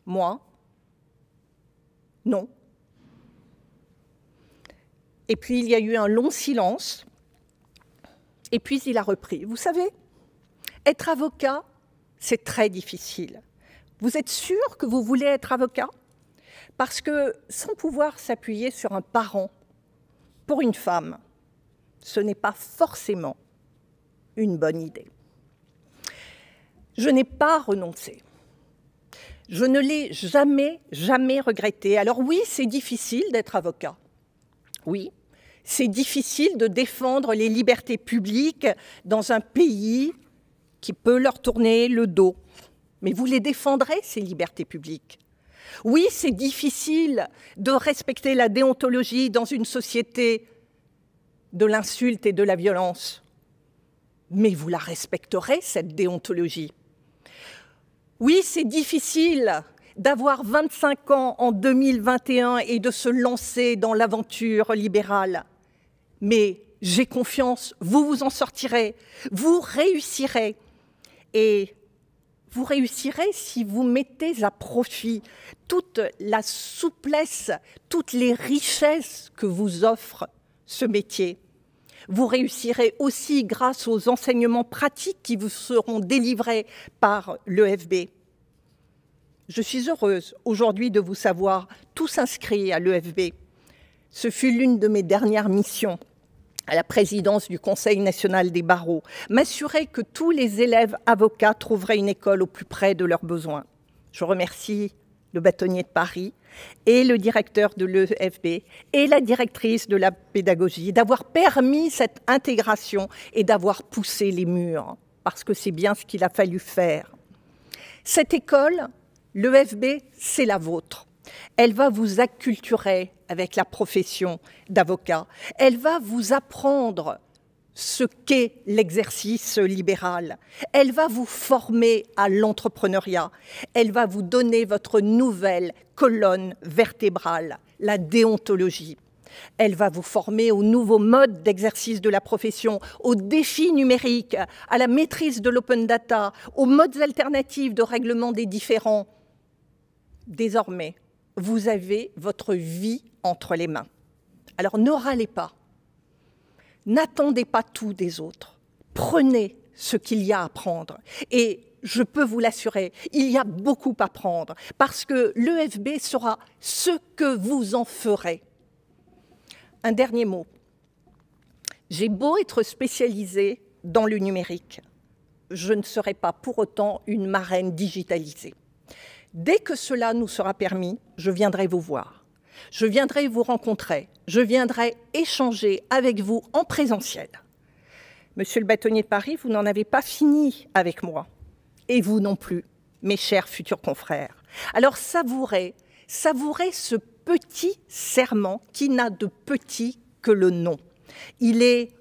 Moi, non. Et puis, il y a eu un long silence. Et puis, il a repris. Vous savez, être avocat, c'est très difficile. Vous êtes sûr que vous voulez être avocat? Parce que sans pouvoir s'appuyer sur un parent, pour une femme, ce n'est pas forcément une bonne idée. Je n'ai pas renoncé. Je ne l'ai jamais regretté. Alors oui, c'est difficile d'être avocat. Oui, c'est difficile de défendre les libertés publiques dans un pays qui peut leur tourner le dos. Mais vous les défendrez, ces libertés publiques. Oui, c'est difficile de respecter la déontologie dans une société de l'insulte et de la violence. Mais vous la respecterez, cette déontologie. Oui, c'est difficile d'avoir 25 ans en 2021 et de se lancer dans l'aventure libérale. Mais j'ai confiance, vous vous en sortirez, vous réussirez. Et vous réussirez si vous mettez à profit toute la souplesse, toutes les richesses que vous offre ce métier. Vous réussirez aussi grâce aux enseignements pratiques qui vous seront délivrés par l'EFB. Je suis heureuse aujourd'hui de vous savoir tous inscrits à l'EFB. Ce fut l'une de mes dernières missions à la présidence du Conseil national des barreaux, m'assurer que tous les élèves avocats trouveraient une école au plus près de leurs besoins. Je remercie le bâtonnier de Paris et le directeur de l'EFB et la directrice de la pédagogie d'avoir permis cette intégration et d'avoir poussé les murs, parce que c'est bien ce qu'il a fallu faire. Cette école, l'EFB, c'est la vôtre. Elle va vous acculturer avec la profession d'avocat. Elle va vous apprendre ce qu'est l'exercice libéral. Elle va vous former à l'entrepreneuriat. Elle va vous donner votre nouvelle colonne vertébrale, la déontologie. Elle va vous former aux nouveaux modes d'exercice de la profession, aux défis numériques, à la maîtrise de l'open data, aux modes alternatifs de règlement des différends. Désormais, vous avez votre vie entre les mains. Alors ne râlez pas. N'attendez pas tout des autres. Prenez ce qu'il y a à prendre. Et je peux vous l'assurer, il y a beaucoup à prendre, parce que l'EFB sera ce que vous en ferez. Un dernier mot. J'ai beau être spécialisée dans le numérique, je ne serai pas pour autant une marraine digitalisée. Dès que cela nous sera permis, je viendrai vous voir. Je viendrai vous rencontrer. Je viendrai échanger avec vous en présentiel. Monsieur le bâtonnier de Paris, vous n'en avez pas fini avec moi. Et vous non plus, mes chers futurs confrères. Alors savourez ce petit serment qui n'a de petit que le nom. Il est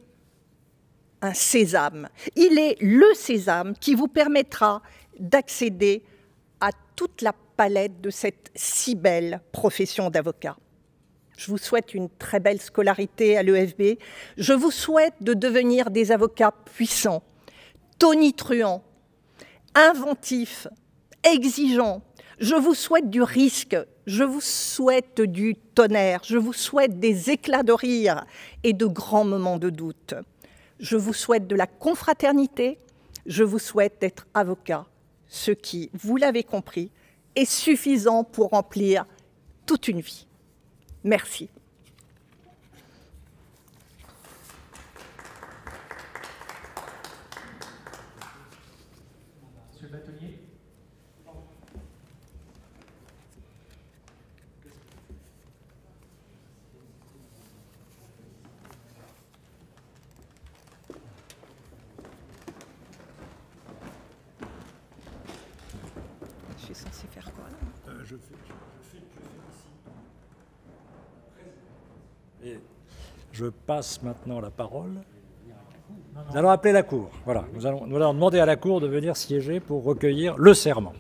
un sésame. Il est le sésame qui vous permettra d'accéder à toute la palette de cette si belle profession d'avocat. Je vous souhaite une très belle scolarité à l'EFB. Je vous souhaite de devenir des avocats puissants, tonitruants, inventifs, exigeants. Je vous souhaite du risque, je vous souhaite du tonnerre, je vous souhaite des éclats de rire et de grands moments de doute. Je vous souhaite de la confraternité, je vous souhaite d'être avocat, ce qui, vous l'avez compris, est suffisant pour remplir toute une vie. Merci. Monsieur le bâtonnier. Je suis censée faire quoi là ? Je fais ici. Et je passe maintenant la parole. Nous allons appeler la Cour. Voilà, nous allons demander à la Cour de venir siéger pour recueillir le serment.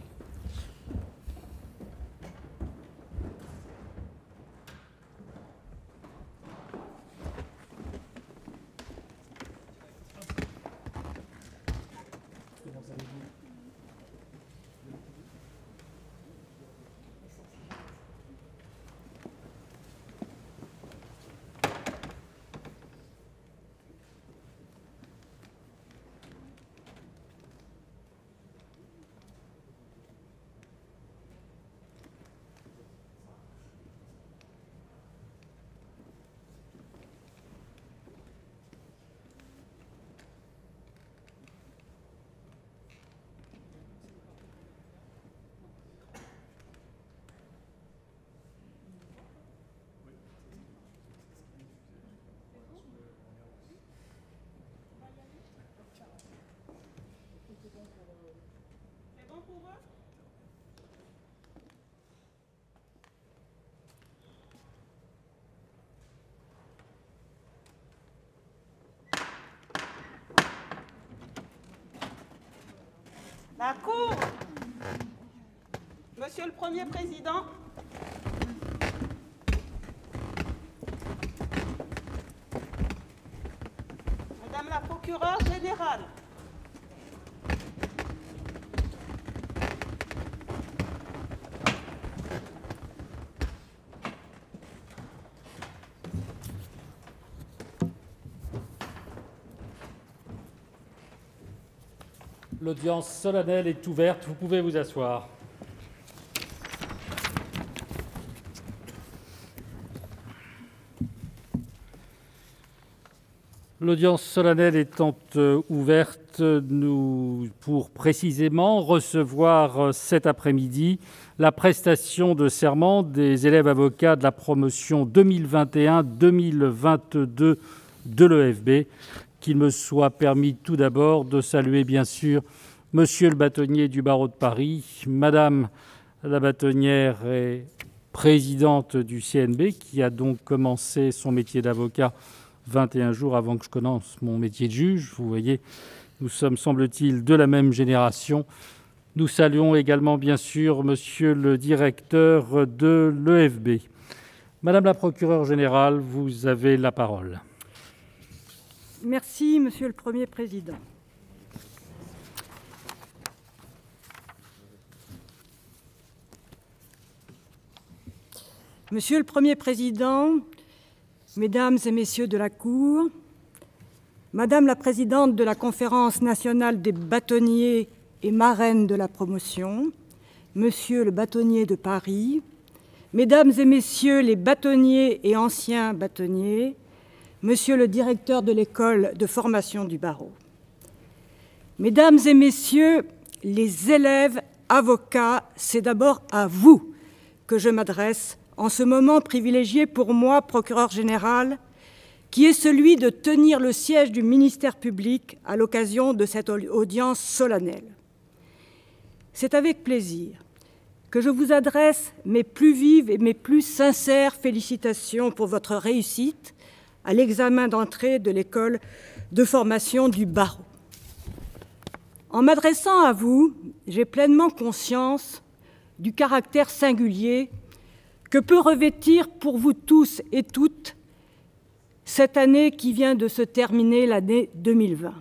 La Cour, Monsieur le Premier Président, Madame la Procureure Générale, l'audience solennelle est ouverte. Vous pouvez vous asseoir. L'audience solennelle étant ouverte, nous pour précisément recevoir cet après-midi la prestation de serment des élèves avocats de la promotion 2021-2022 de l'EFB. Qu'il me soit permis tout d'abord de saluer bien sûr Monsieur le bâtonnier du barreau de Paris, Madame la bâtonnière et présidente du CNB, qui a donc commencé son métier d'avocat 21 jours avant que je commence mon métier de juge. Vous voyez, nous sommes, semble-t-il, de la même génération. Nous saluons également, bien sûr, Monsieur le directeur de l'EFB. Madame la procureure générale, vous avez la parole. Merci, Monsieur le Premier Président. Monsieur le Premier Président, Mesdames et Messieurs de la Cour, Madame la Présidente de la Conférence nationale des bâtonniers et marraine de la promotion, Monsieur le bâtonnier de Paris, Mesdames et Messieurs les bâtonniers et anciens bâtonniers, Monsieur le directeur de l'école de formation du barreau, Mesdames et Messieurs les élèves avocats, c'est d'abord à vous que je m'adresse en ce moment privilégié pour moi, procureur général, qui est celui de tenir le siège du ministère public à l'occasion de cette audience solennelle. C'est avec plaisir que je vous adresse mes plus vives et mes plus sincères félicitations pour votre réussite à l'examen d'entrée de l'école de formation du barreau. En m'adressant à vous, j'ai pleinement conscience du caractère singulier que peut revêtir pour vous tous et toutes cette année qui vient de se terminer, l'année 2020.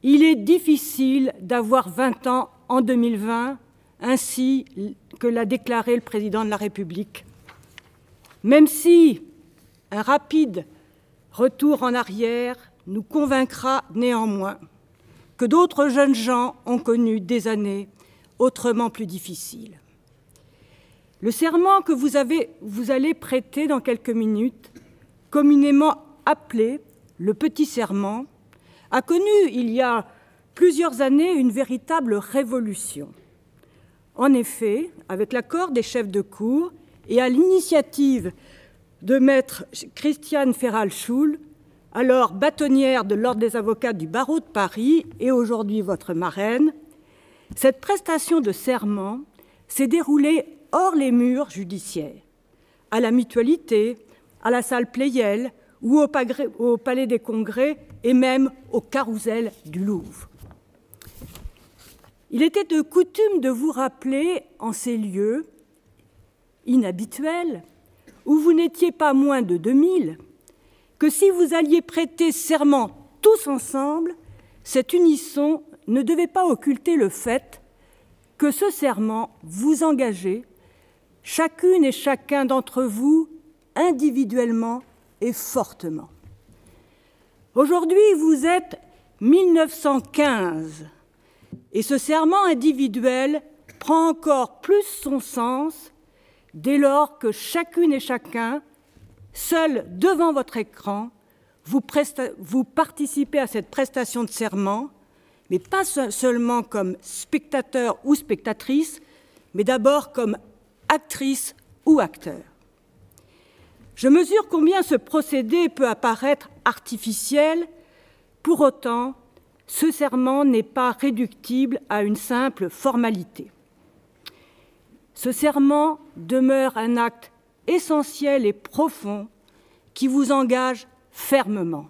Il est difficile d'avoir 20 ans en 2020, ainsi que l'a déclaré le Président de la République. Même si un rapide retour en arrière nous convaincra néanmoins que d'autres jeunes gens ont connu des années autrement plus difficiles. Le serment que vous allez prêter dans quelques minutes, communément appelé le petit serment, a connu il y a plusieurs années une véritable révolution. En effet, avec l'accord des chefs de cour et à l'initiative de maître Christiane Ferral-Schul, alors bâtonnière de l'Ordre des avocats du barreau de Paris et aujourd'hui votre marraine, cette prestation de serment s'est déroulée hors les murs judiciaires, à la Mutualité, à la salle Pleyel ou au Palais des Congrès et même au Carrousel du Louvre. Il était de coutume de vous rappeler en ces lieux inhabituels, où vous n'étiez pas moins de 2000, que si vous alliez prêter serment tous ensemble, cet unisson ne devait pas occulter le fait que ce serment vous engageait, chacune et chacun d'entre vous, individuellement et fortement. Aujourd'hui, vous êtes 1915, et ce serment individuel prend encore plus son sens dès lors que chacune et chacun, seul devant votre écran, vous participez à cette prestation de serment, mais pas seulement comme spectateur ou spectatrice, mais d'abord comme actrice ou acteur. Je mesure combien ce procédé peut apparaître artificiel. Pour autant, ce serment n'est pas réductible à une simple formalité. Ce serment demeure un acte essentiel et profond qui vous engage fermement.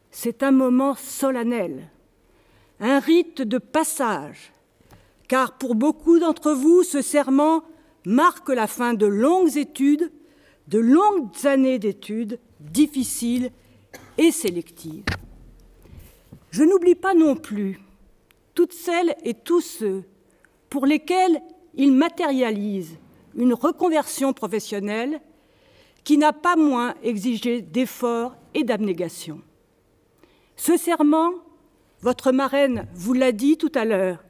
C'est un moment solennel, un rite de passage, car pour beaucoup d'entre vous, ce serment marque la fin de longues études, de longues années d'études difficiles et sélectives. Je n'oublie pas non plus toutes celles et tous ceux pour lesquels il matérialise une reconversion professionnelle qui n'a pas moins exigé d'efforts et d'abnégation. Ce serment, votre marraine vous l'a dit tout à l'heure,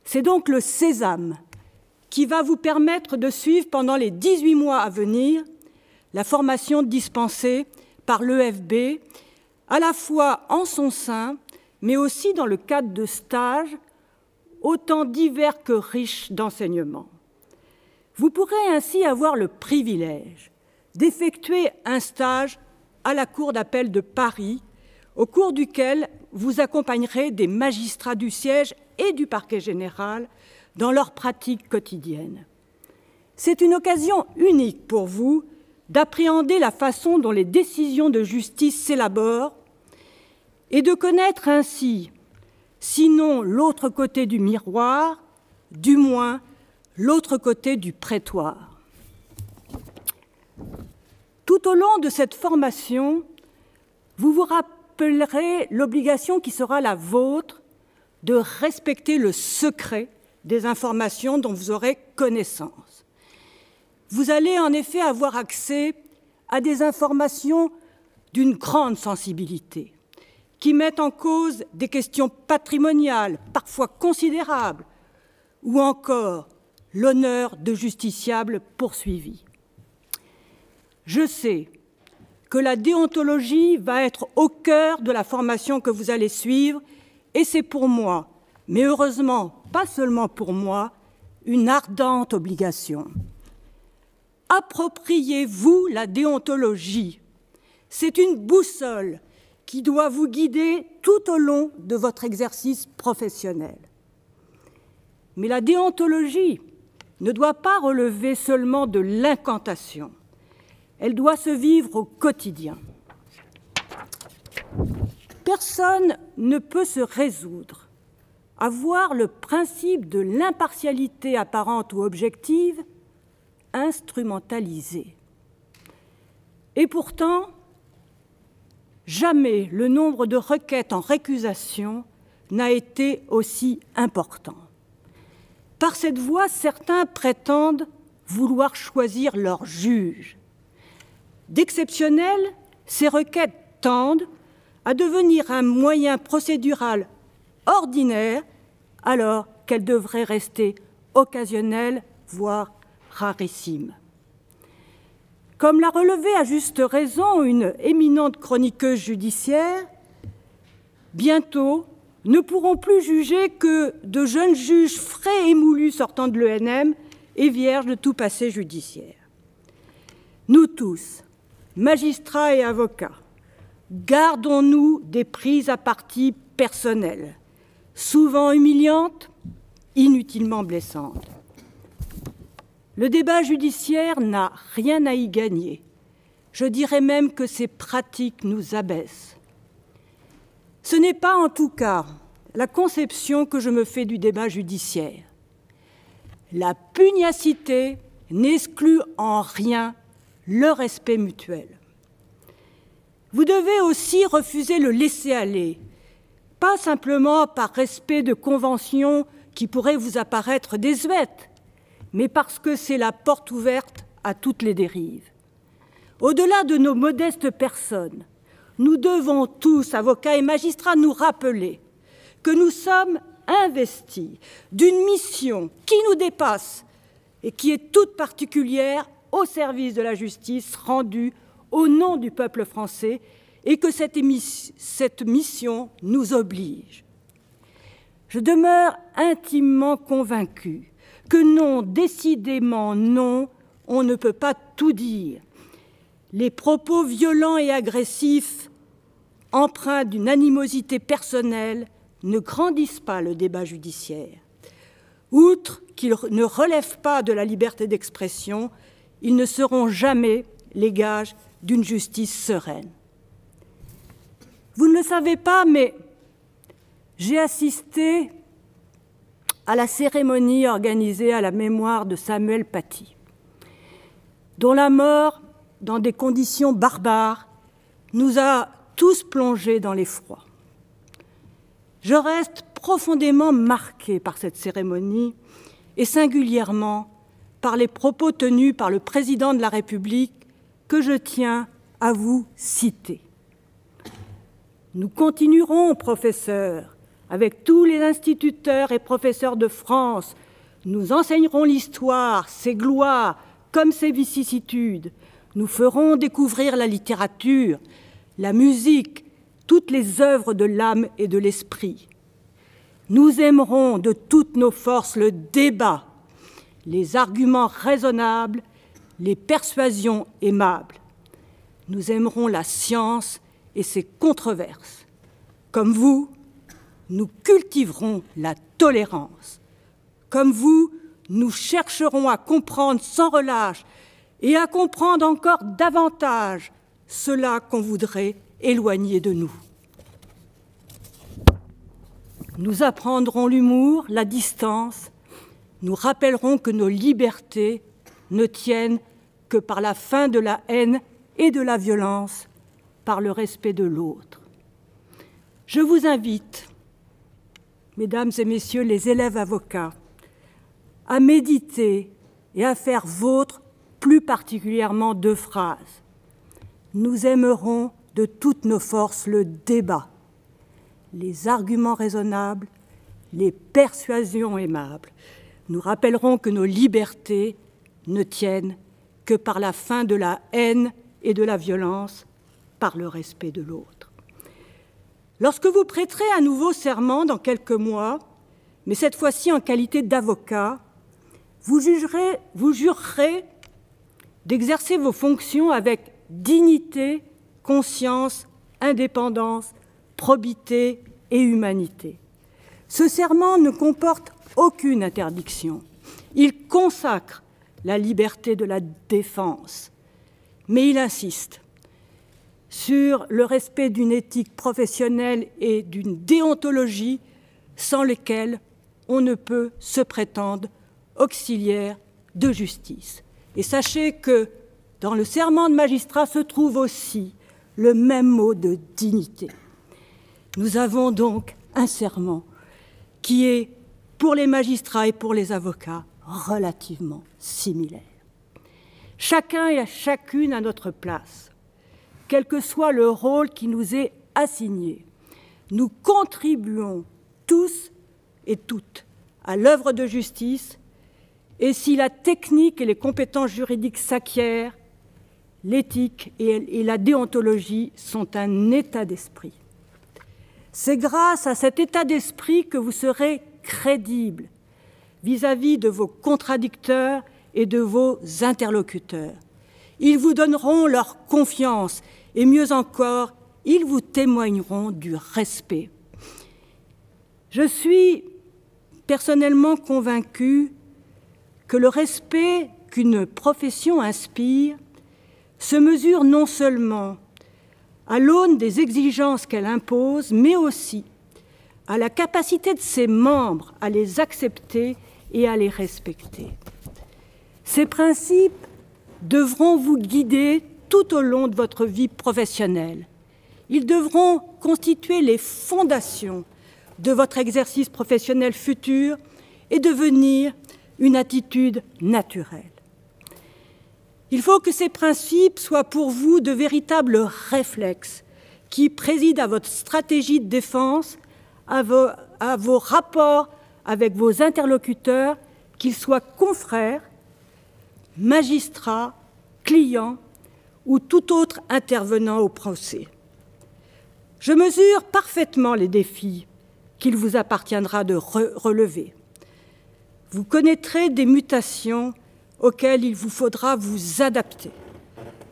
c'est donc le sésame qui va vous permettre de suivre pendant les 18 mois à venir la formation dispensée par l'EFB, à la fois en son sein, mais aussi dans le cadre de stages, autant divers que riches d'enseignement. Vous pourrez ainsi avoir le privilège d'effectuer un stage à la Cour d'appel de Paris, au cours duquel vous accompagnerez des magistrats du siège et du parquet général dans leur pratique quotidienne. C'est une occasion unique pour vous d'appréhender la façon dont les décisions de justice s'élaborent et de connaître ainsi, sinon l'autre côté du miroir, du moins l'autre côté du prétoire. Tout au long de cette formation, vous vous rappellerez l'obligation qui sera la vôtre de respecter le secret des informations dont vous aurez connaissance. Vous allez en effet avoir accès à des informations d'une grande sensibilité, qui mettent en cause des questions patrimoniales, parfois considérables, ou encore l'honneur de justiciables poursuivis. Je sais que la déontologie va être au cœur de la formation que vous allez suivre, et c'est pour moi, mais heureusement pas seulement pour moi, une ardente obligation. Appropriez-vous la déontologie. C'est une boussole qui doit vous guider tout au long de votre exercice professionnel. Mais la déontologie ne doit pas relever seulement de l'incantation. Elle doit se vivre au quotidien. Personne ne peut se résoudre à voir le principe de l'impartialité apparente ou objective instrumentalisé. Et pourtant, jamais le nombre de requêtes en récusation n'a été aussi important. Par cette voie, certains prétendent vouloir choisir leur juge. D'exceptionnel, ces requêtes tendent à devenir un moyen procédural ordinaire alors qu'elles devraient rester occasionnelles, voire rarissimes. Comme l'a relevé à juste raison une éminente chroniqueuse judiciaire, bientôt ne pourront plus juger que de jeunes juges frais et moulus sortant de l'ENM et vierges de tout passé judiciaire. Nous tous, magistrats et avocats, gardons-nous des prises à partie personnelles, souvent humiliantes, inutilement blessantes. Le débat judiciaire n'a rien à y gagner. Je dirais même que ces pratiques nous abaissent. Ce n'est pas en tout cas la conception que je me fais du débat judiciaire. La pugnacité n'exclut en rien le respect mutuel. Vous devez aussi refuser le laisser-aller, pas simplement par respect de conventions qui pourraient vous apparaître désuètes, mais parce que c'est la porte ouverte à toutes les dérives. Au-delà de nos modestes personnes, nous devons tous, avocats et magistrats, nous rappeler que nous sommes investis d'une mission qui nous dépasse et qui est toute particulière au service de la justice rendue au nom du peuple français et que cette mission nous oblige. Je demeure intimement convaincue que non, décidément non, on ne peut pas tout dire. Les propos violents et agressifs, empreints d'une animosité personnelle, ne grandissent pas le débat judiciaire. Outre qu'ils ne relèvent pas de la liberté d'expression, ils ne seront jamais les gages d'une justice sereine. Vous ne le savez pas, mais j'ai assisté à la cérémonie organisée à la mémoire de Samuel Paty, dont la mort, dans des conditions barbares, nous a tous plongés dans l'effroi. Je reste profondément marquée par cette cérémonie et singulièrement par les propos tenus par le président de la République que je tiens à vous citer. Nous continuerons, professeurs, avec tous les instituteurs et professeurs de France, nous enseignerons l'histoire, ses gloires comme ses vicissitudes. Nous ferons découvrir la littérature, la musique, toutes les œuvres de l'âme et de l'esprit. Nous aimerons de toutes nos forces le débat, les arguments raisonnables, les persuasions aimables. Nous aimerons la science et ses controverses. Comme vous, nous cultiverons la tolérance. Comme vous, nous chercherons à comprendre sans relâche et à comprendre encore davantage cela qu'on voudrait éloigner de nous. Nous apprendrons l'humour, la distance. Nous rappellerons que nos libertés ne tiennent que par la fin de la haine et de la violence, par le respect de l'autre. Je vous invite, mesdames et messieurs les élèves avocats, à méditer et à faire vôtre plus particulièrement 2 phrases. Nous aimerons de toutes nos forces le débat, les arguments raisonnables, les persuasions aimables. Nous rappellerons que nos libertés ne tiennent que par la fin de la haine et de la violence, par le respect de l'autre. Lorsque vous prêterez à nouveau serment dans quelques mois, mais cette fois-ci en qualité d'avocat, vous jurerez d'exercer vos fonctions avec dignité, conscience, indépendance, probité et humanité. Ce serment ne comporte aucune interdiction. Il consacre la liberté de la défense, mais il insiste sur le respect d'une éthique professionnelle et d'une déontologie sans lesquelles on ne peut se prétendre auxiliaire de justice. Et sachez que dans le serment de magistrat se trouve aussi le même mot de dignité. Nous avons donc un serment qui est, pour les magistrats et pour les avocats, relativement similaire. Chacun et chacune à notre place, quel que soit le rôle qui nous est assigné, nous contribuons tous et toutes à l'œuvre de justice, et si la technique et les compétences juridiques s'acquièrent, l'éthique et la déontologie sont un état d'esprit. C'est grâce à cet état d'esprit que vous serez crédible vis-à-vis de vos contradicteurs et de vos interlocuteurs. Ils vous donneront leur confiance et mieux encore, ils vous témoigneront du respect. Je suis personnellement convaincue que le respect qu'une profession inspire se mesure non seulement à l'aune des exigences qu'elle impose, mais aussi à la capacité de ses membres à les accepter et à les respecter. Ces principes devront vous guider tout au long de votre vie professionnelle. Ils devront constituer les fondations de votre exercice professionnel futur et devenir une attitude naturelle. Il faut que ces principes soient pour vous de véritables réflexes qui président à votre stratégie de défense, à vos rapports avec vos interlocuteurs, qu'ils soient confrères, magistrats, clients ou tout autre intervenant au procès. Je mesure parfaitement les défis qu'il vous appartiendra de relever. Vous connaîtrez des mutations auxquelles il vous faudra vous adapter.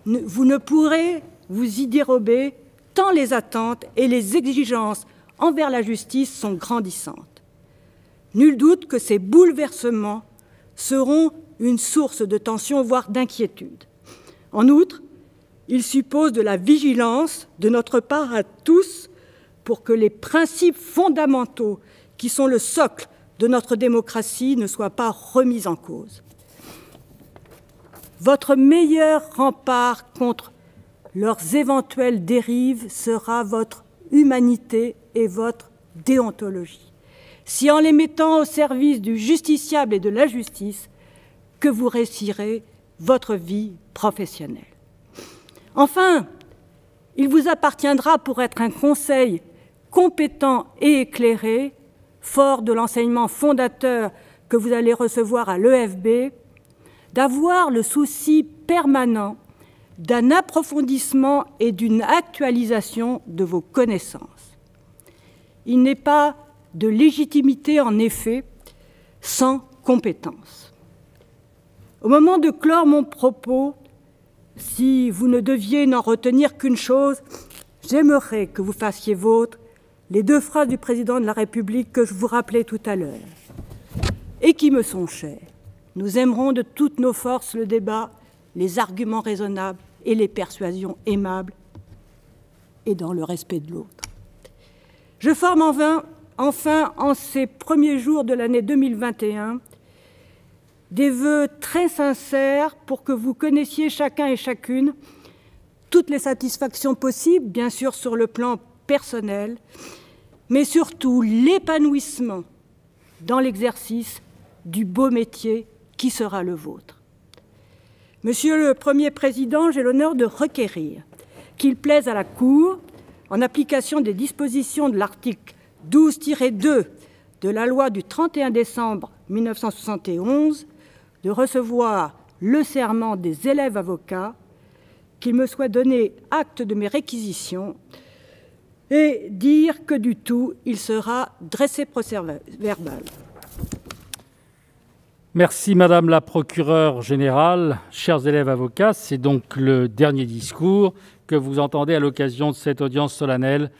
Vous ne pourrez vous y dérober tant les attentes et les exigences envers la justice sont grandissantes. Nul doute que ces bouleversements seront une source de tension, voire d'inquiétude. En outre, ils supposent de la vigilance de notre part à tous pour que les principes fondamentaux qui sont le socle de notre démocratie ne soient pas remis en cause. Votre meilleur rempart contre leurs éventuelles dérives sera votre humanité et votre déontologie. Si en les mettant au service du justiciable et de la justice, que vous réussirez votre vie professionnelle. Enfin, il vous appartiendra pour être un conseil compétent et éclairé, fort de l'enseignement fondateur que vous allez recevoir à l'EFB, d'avoir le souci permanent d'un approfondissement et d'une actualisation de vos connaissances. Il n'est pas de légitimité, en effet, sans compétence. Au moment de clore mon propos, si vous ne deviez n'en retenir qu'une chose, j'aimerais que vous fassiez vôtre les 2 phrases du président de la République que je vous rappelais tout à l'heure et qui me sont chères. Nous aimerons de toutes nos forces le débat, les arguments raisonnables et les persuasions aimables, et dans le respect de l'autre. Je forme enfin, en ces premiers jours de l'année 2021, des vœux très sincères pour que vous connaissiez chacun et chacune toutes les satisfactions possibles, bien sûr sur le plan personnel, mais surtout l'épanouissement dans l'exercice du beau métier qui sera le vôtre. Monsieur le Premier Président, j'ai l'honneur de requérir qu'il plaise à la Cour, en application des dispositions de l'article 12-2 de la loi du 31 décembre 1971, de recevoir le serment des élèves avocats, qu'il me soit donné acte de mes réquisitions et dire que du tout, il sera dressé procès-verbal. Merci Madame la procureure générale. Chers élèves avocats, c'est donc le dernier discours que vous entendez à l'occasion de cette audience solennelle.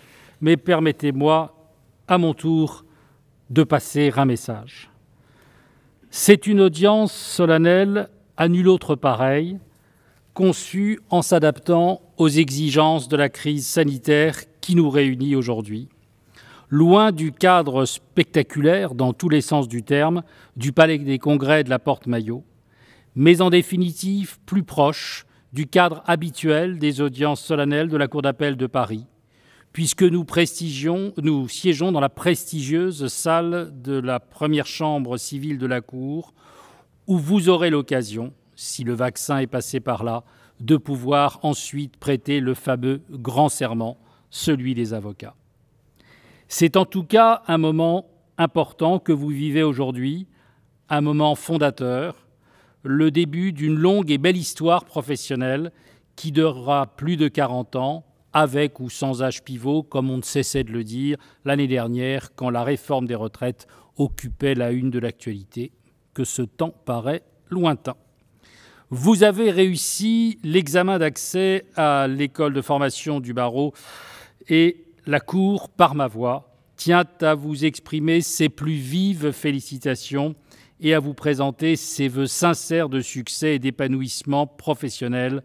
Mais permettez-moi, à mon tour, de passer un message. C'est une audience solennelle à nul autre pareille, conçue en s'adaptant aux exigences de la crise sanitaire qui nous réunit aujourd'hui. Loin du cadre spectaculaire, dans tous les sens du terme, du Palais des Congrès de la Porte-Maillot, mais en définitive plus proche du cadre habituel des audiences solennelles de la Cour d'appel de Paris, puisque nous siégeons dans la prestigieuse salle de la première chambre civile de la Cour, où vous aurez l'occasion, si le vaccin est passé par là, de pouvoir ensuite prêter le fameux grand serment, celui des avocats. C'est en tout cas un moment important que vous vivez aujourd'hui, un moment fondateur, le début d'une longue et belle histoire professionnelle qui durera plus de 40 ans, avec ou sans âge pivot, comme on ne cessait de le dire l'année dernière, quand la réforme des retraites occupait la une de l'actualité, que ce temps paraît lointain. Vous avez réussi l'examen d'accès à l'école de formation du barreau et la Cour, par ma voix, tient à vous exprimer ses plus vives félicitations et à vous présenter ses vœux sincères de succès et d'épanouissement professionnel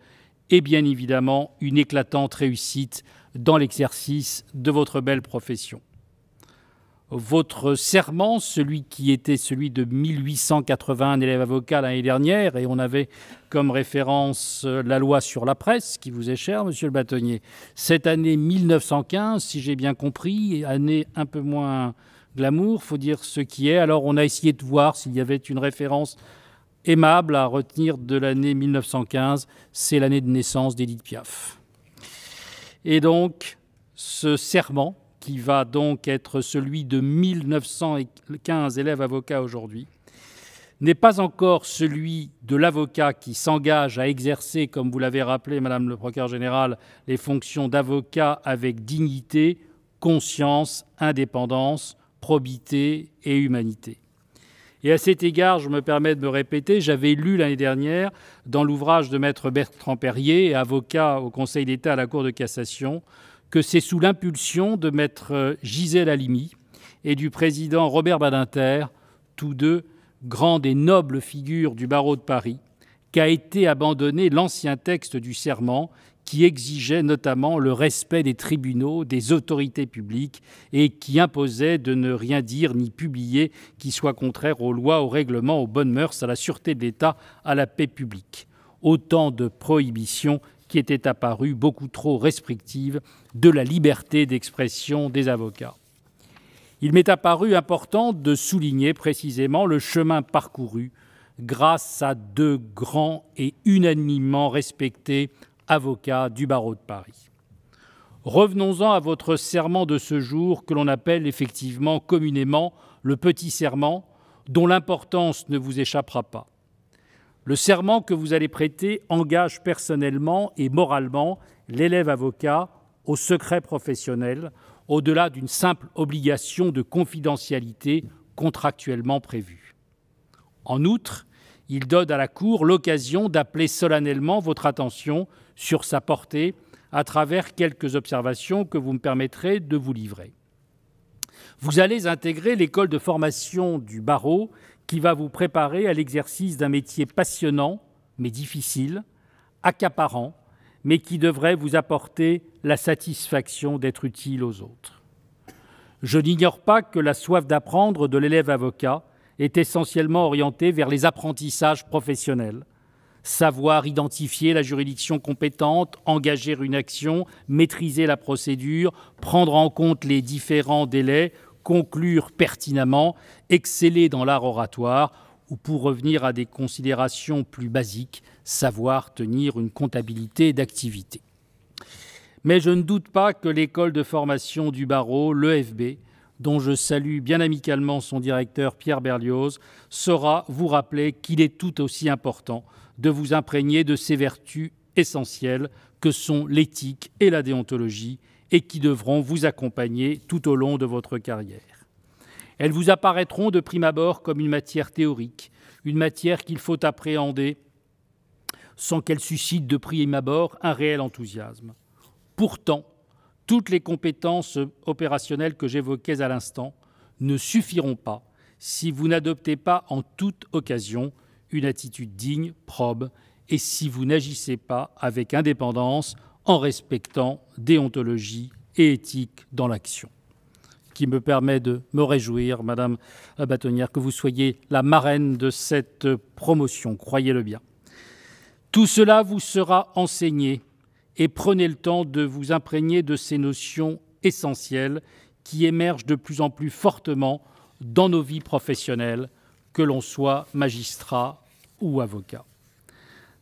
et bien évidemment une éclatante réussite dans l'exercice de votre belle profession. Votre serment, celui qui était celui de 1881 élèves avocats l'année dernière, et on avait comme référence la loi sur la presse, qui vous est chère, monsieur le bâtonnier. Cette année 1915, si j'ai bien compris, année un peu moins glamour, faut dire ce qui est. Alors on a essayé de voir s'il y avait une référence aimable à retenir de l'année 1915, c'est l'année de naissance d'Édith Piaf. Et donc, ce serment, qui va donc être celui de 1915 élèves avocats aujourd'hui, n'est pas encore celui de l'avocat qui s'engage à exercer, comme vous l'avez rappelé, Madame le procureur général, les fonctions d'avocat avec dignité, conscience, indépendance, probité et humanité. Et à cet égard, je me permets de me répéter, j'avais lu l'année dernière dans l'ouvrage de Maître Bertrand Perrier, avocat au Conseil d'État à la Cour de cassation, que c'est sous l'impulsion de Maître Gisèle Halimi et du président Robert Badinter, tous deux grandes et nobles figures du barreau de Paris, qu'a été abandonné l'ancien texte du serment qui exigeait notamment le respect des tribunaux, des autorités publiques et qui imposait de ne rien dire ni publier qui soit contraire aux lois, aux règlements, aux bonnes mœurs, à la sûreté de l'État, à la paix publique. Autant de prohibitions qui étaient apparues beaucoup trop restrictives de la liberté d'expression des avocats. Il m'est apparu important de souligner précisément le chemin parcouru grâce à deux grands et unanimement respectés avocats du barreau de Paris. Revenons-en à votre serment de ce jour que l'on appelle effectivement communément le petit serment, dont l'importance ne vous échappera pas. Le serment que vous allez prêter engage personnellement et moralement l'élève avocat au secret professionnel, au-delà d'une simple obligation de confidentialité contractuellement prévue. En outre, il donne à la Cour l'occasion d'appeler solennellement votre attention sur sa portée à travers quelques observations que vous me permettrez de vous livrer. Vous allez intégrer l'école de formation du barreau qui va vous préparer à l'exercice d'un métier passionnant mais difficile, accaparant, mais qui devrait vous apporter la satisfaction d'être utile aux autres. Je n'ignore pas que la soif d'apprendre de l'élève avocat est essentiellement orientée vers les apprentissages professionnels. Savoir identifier la juridiction compétente, engager une action, maîtriser la procédure, prendre en compte les différents délais, conclure pertinemment, exceller dans l'art oratoire ou, pour revenir à des considérations plus basiques, savoir tenir une comptabilité d'activité. Mais je ne doute pas que l'école de formation du barreau, l'EFB, dont je salue bien amicalement son directeur Pierre Berlioz, saura vous rappeler qu'il est tout aussi important de vous imprégner de ces vertus essentielles que sont l'éthique et la déontologie et qui devront vous accompagner tout au long de votre carrière. Elles vous apparaîtront de prime abord comme une matière théorique, une matière qu'il faut appréhender sans qu'elle suscite de prime abord un réel enthousiasme. Pourtant, toutes les compétences opérationnelles que j'évoquais à l'instant ne suffiront pas si vous n'adoptez pas en toute occasion une attitude digne, probe, et si vous n'agissez pas avec indépendance en respectant déontologie et éthique dans l'action. Qui me permet de me réjouir, Madame la bâtonnière, que vous soyez la marraine de cette promotion, croyez-le bien. Tout cela vous sera enseigné et prenez le temps de vous imprégner de ces notions essentielles qui émergent de plus en plus fortement dans nos vies professionnelles, que l'on soit magistrat ou avocat.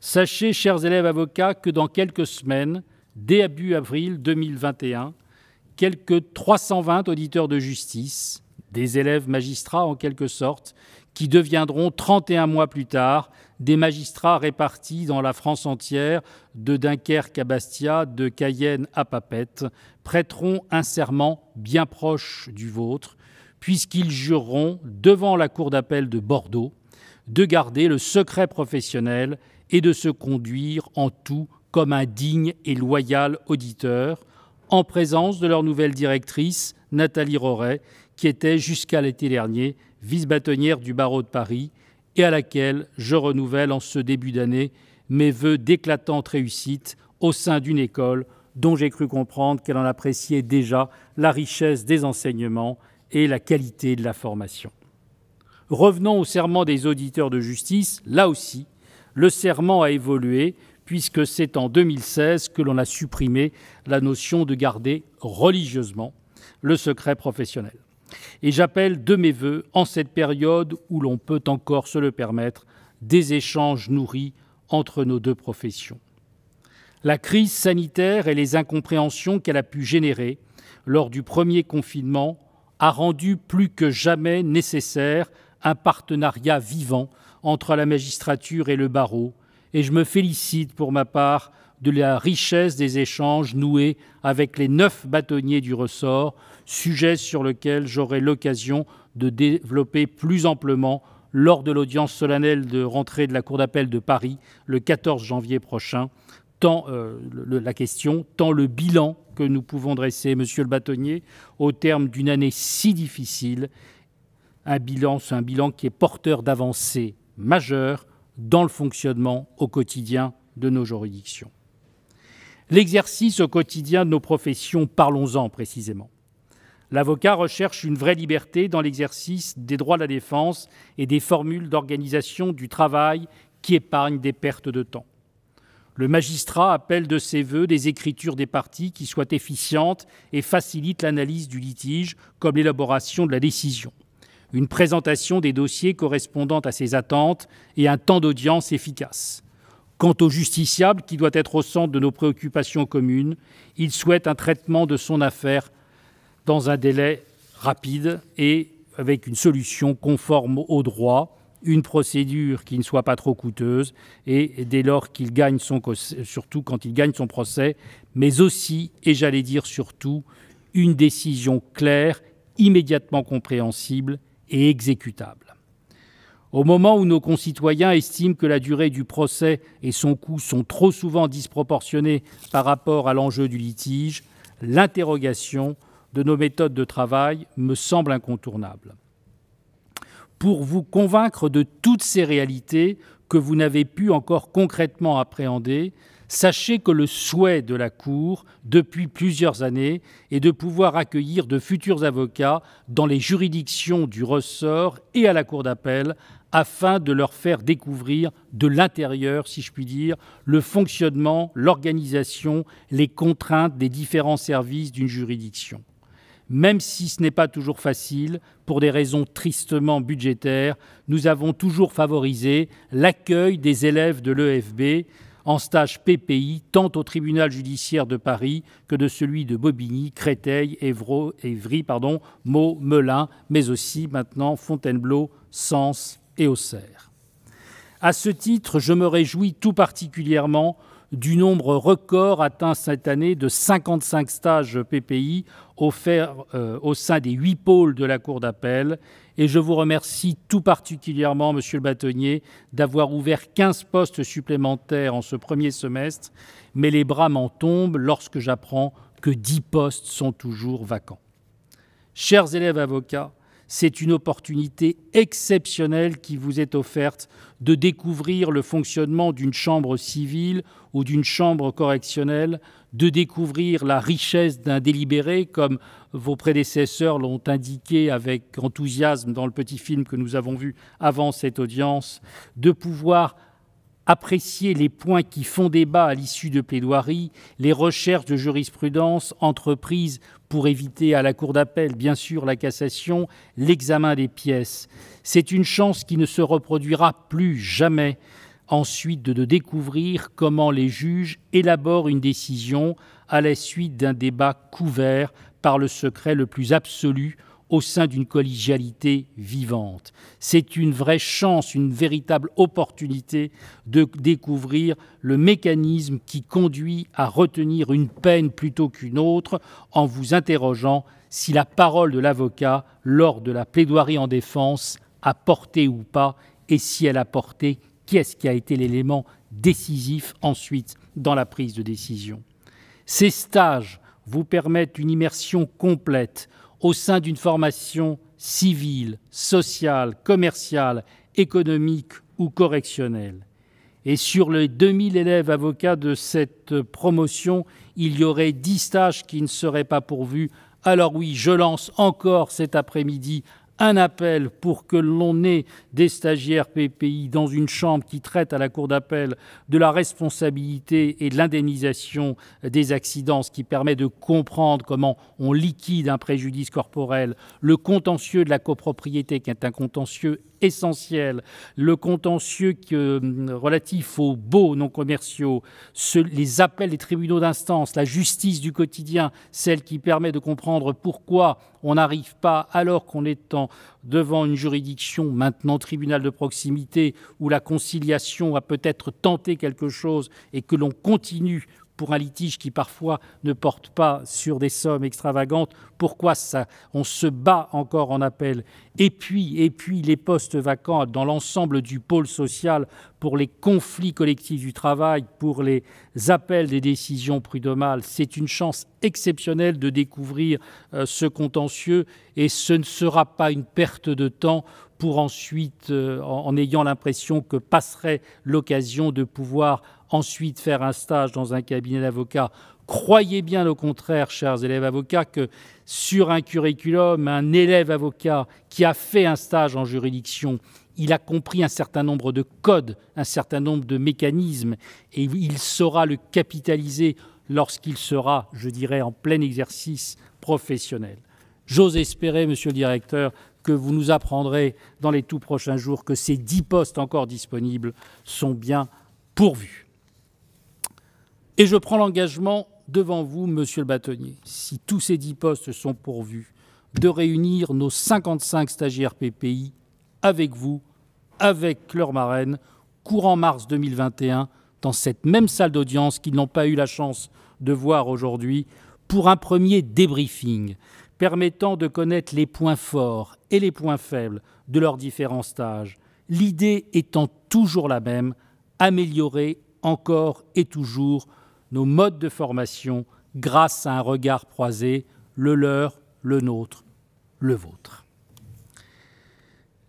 Sachez, chers élèves avocats, que dans quelques semaines, dès début avril 2021, quelques 320 auditeurs de justice, des élèves magistrats en quelque sorte, qui deviendront 31 mois plus tard des magistrats répartis dans la France entière, de Dunkerque à Bastia, de Cayenne à Papeete, prêteront un serment bien proche du vôtre, puisqu'ils jureront devant la Cour d'appel de Bordeaux de garder le secret professionnel et de se conduire en tout comme un digne et loyal auditeur, en présence de leur nouvelle directrice, Nathalie Roret, qui était jusqu'à l'été dernier vice-bâtonnière du barreau de Paris et à laquelle je renouvelle en ce début d'année mes vœux d'éclatante réussite au sein d'une école dont j'ai cru comprendre qu'elle en appréciait déjà la richesse des enseignements et la qualité de la formation. Revenons au serment des auditeurs de justice. Là aussi, le serment a évolué puisque c'est en 2016 que l'on a supprimé la notion de garder religieusement le secret professionnel. Et j'appelle de mes vœux, en cette période où l'on peut encore se le permettre, des échanges nourris entre nos deux professions. La crise sanitaire et les incompréhensions qu'elle a pu générer lors du premier confinement a rendu plus que jamais nécessaire un partenariat vivant entre la magistrature et le barreau, et je me félicite pour ma part de la richesse des échanges noués avec les 9 bâtonniers du ressort, sujet sur lequel j'aurai l'occasion de développer plus amplement lors de l'audience solennelle de rentrée de la Cour d'appel de Paris le 14 janvier prochain, tant le bilan que nous pouvons dresser, monsieur le bâtonnier, au terme d'une année si difficile, c'est un bilan qui est porteur d'avancées majeures dans le fonctionnement au quotidien de nos juridictions. L'exercice au quotidien de nos professions, parlons-en précisément. L'avocat recherche une vraie liberté dans l'exercice des droits de la défense et des formules d'organisation du travail qui épargnent des pertes de temps. Le magistrat appelle de ses vœux des écritures des parties qui soient efficientes et facilitent l'analyse du litige comme l'élaboration de la décision, une présentation des dossiers correspondant à ses attentes et un temps d'audience efficace. Quant au justiciable, qui doit être au centre de nos préoccupations communes, il souhaite un traitement de son affaire dans un délai rapide et avec une solution conforme au droit une procédure qui ne soit pas trop coûteuse et dès lors qu'il gagne surtout quand il gagne son procès, mais aussi, et j'allais dire surtout, une décision claire, immédiatement compréhensible et exécutable. Au moment où nos concitoyens estiment que la durée du procès et son coût sont trop souvent disproportionnés par rapport à l'enjeu du litige, l'interrogation de nos méthodes de travail me semble incontournable. Pour vous convaincre de toutes ces réalités que vous n'avez pu encore concrètement appréhender, sachez que le souhait de la Cour, depuis plusieurs années, est de pouvoir accueillir de futurs avocats dans les juridictions du ressort et à la Cour d'appel, afin de leur faire découvrir de l'intérieur, si je puis dire, le fonctionnement, l'organisation, les contraintes des différents services d'une juridiction. Même si ce n'est pas toujours facile, pour des raisons tristement budgétaires, nous avons toujours favorisé l'accueil des élèves de l'EFB en stage PPI, tant au tribunal judiciaire de Paris que de celui de Bobigny, Créteil, Évry, Meaux, Melun, mais aussi maintenant Fontainebleau, Sens et Auxerre. À ce titre, je me réjouis tout particulièrement du nombre record atteint cette année de 55 stages PPI offerts au sein des 8 pôles de la Cour d'appel. Et je vous remercie tout particulièrement, Monsieur le bâtonnier, d'avoir ouvert 15 postes supplémentaires en ce premier semestre, mais les bras m'en tombent lorsque j'apprends que 10 postes sont toujours vacants. Chers élèves avocats, c'est une opportunité exceptionnelle qui vous est offerte de découvrir le fonctionnement d'une chambre civile ou d'une chambre correctionnelle, de découvrir la richesse d'un délibéré, comme vos prédécesseurs l'ont indiqué avec enthousiasme dans le petit film que nous avons vu avant cette audience, de pouvoir apprécier les points qui font débat à l'issue de plaidoiries, les recherches de jurisprudence entreprises pour éviter à la Cour d'appel, bien sûr, la cassation, l'examen des pièces. C'est une chance qui ne se reproduira plus jamais. Ensuite, de découvrir comment les juges élaborent une décision à la suite d'un débat couvert par le secret le plus absolu au sein d'une collégialité vivante. C'est une vraie chance, une véritable opportunité de découvrir le mécanisme qui conduit à retenir une peine plutôt qu'une autre en vous interrogeant si la parole de l'avocat lors de la plaidoirie en défense a porté ou pas, et si elle a porté, qu'est-ce qui a été l'élément décisif ensuite dans la prise de décision. Ces stages vous permettent une immersion complète au sein d'une formation civile, sociale, commerciale, économique ou correctionnelle. Et sur les 2000 élèves avocats de cette promotion, il y aurait 10 stages qui ne seraient pas pourvus. Alors oui, je lance encore cet après-midi un appel pour que l'on ait des stagiaires PPI dans une chambre qui traite à la Cour d'appel de la responsabilité et de l'indemnisation des accidents, ce qui permet de comprendre comment on liquide un préjudice corporel, le contentieux de la copropriété qui est un contentieux essentiel, le contentieux relatif aux baux non commerciaux, les appels des tribunaux d'instance, la justice du quotidien, celle qui permet de comprendre pourquoi on n'arrive pas, alors qu'on est devant une juridiction, maintenant tribunal de proximité, où la conciliation a peut-être tenté quelque chose et que l'on continue pour un litige qui parfois ne porte pas sur des sommes extravagantes, pourquoi on se bat encore en appel. Et puis les postes vacants dans l'ensemble du pôle social pour les conflits collectifs du travail, pour les appels des décisions prud'homales, c'est une chance exceptionnelle de découvrir ce contentieux, et ce ne sera pas une perte de temps pour ensuite, en ayant l'impression que passerait l'occasion de pouvoir ensuite faire un stage dans un cabinet d'avocat. Croyez bien au contraire, chers élèves avocats, que sur un curriculum, un élève avocat qui a fait un stage en juridiction, il a compris un certain nombre de codes, un certain nombre de mécanismes, et il saura le capitaliser lorsqu'il sera, je dirais, en plein exercice professionnel. J'ose espérer, monsieur le directeur, que vous nous apprendrez dans les tout prochains jours que ces 10 postes encore disponibles sont bien pourvus. Et je prends l'engagement devant vous, monsieur le bâtonnier, si tous ces 10 postes sont pourvus, de réunir nos 55 stagiaires PPI avec vous avec leur marraine, courant mars 2021, dans cette même salle d'audience qu'ils n'ont pas eu la chance de voir aujourd'hui, pour un premier débriefing permettant de connaître les points forts et les points faibles de leurs différents stages. L'idée étant toujours la même, améliorer encore et toujours nos modes de formation grâce à un regard croisé, le leur, le nôtre, le vôtre.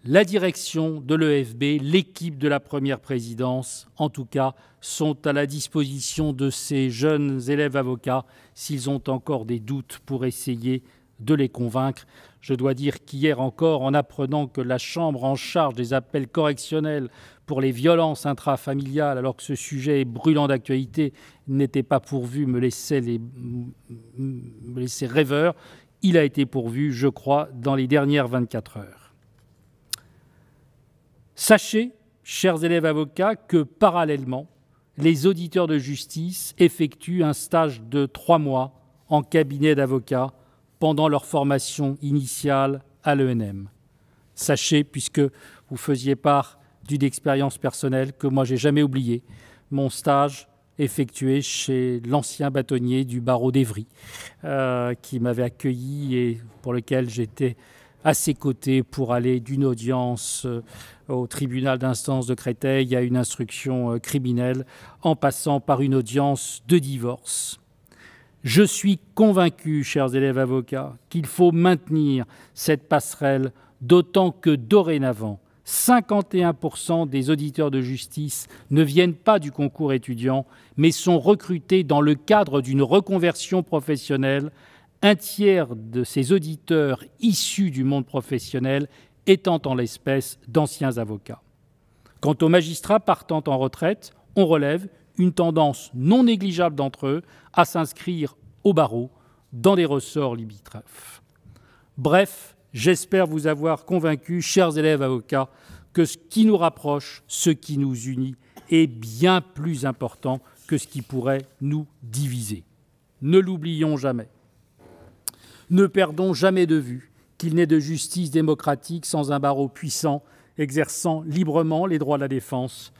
La direction de l'EFB, l'équipe de la première présidence, en tout cas, sont à la disposition de ces jeunes élèves avocats s'ils ont encore des doutes pour essayer de les convaincre. Je dois dire qu'hier encore, en apprenant que la Chambre en charge des appels correctionnels pour les violences intrafamiliales, alors que ce sujet est brûlant d'actualité, n'était pas pourvu, me laissait rêveur. Il a été pourvu, je crois, dans les dernières 24 heures. Sachez, chers élèves avocats, que parallèlement, les auditeurs de justice effectuent un stage de 3 mois en cabinet d'avocat pendant leur formation initiale à l'ENM. Sachez, puisque vous faisiez part d'une expérience personnelle que moi j'ai jamais oubliée, mon stage effectué chez l'ancien bâtonnier du barreau d'Évry, qui m'avait accueilli et pour lequel j'étais à ses côtés pour aller d'une audience au tribunal d'instance de Créteil à une instruction criminelle, en passant par une audience de divorce. Je suis convaincu, chers élèves avocats, qu'il faut maintenir cette passerelle, d'autant que dorénavant, 51% des auditeurs de justice ne viennent pas du concours étudiant, mais sont recrutés dans le cadre d'une reconversion professionnelle, un tiers de ces auditeurs issus du monde professionnel étant en l'espèce d'anciens avocats. Quant aux magistrats partant en retraite, on relève une tendance non négligeable d'entre eux à s'inscrire au barreau dans des ressorts limitrophes. Bref, j'espère vous avoir convaincus, chers élèves avocats, que ce qui nous rapproche, ce qui nous unit, est bien plus important que ce qui pourrait nous diviser. Ne l'oublions jamais. Ne perdons jamais de vue qu'il n'est de justice démocratique sans un barreau puissant, exerçant librement les droits de la défense.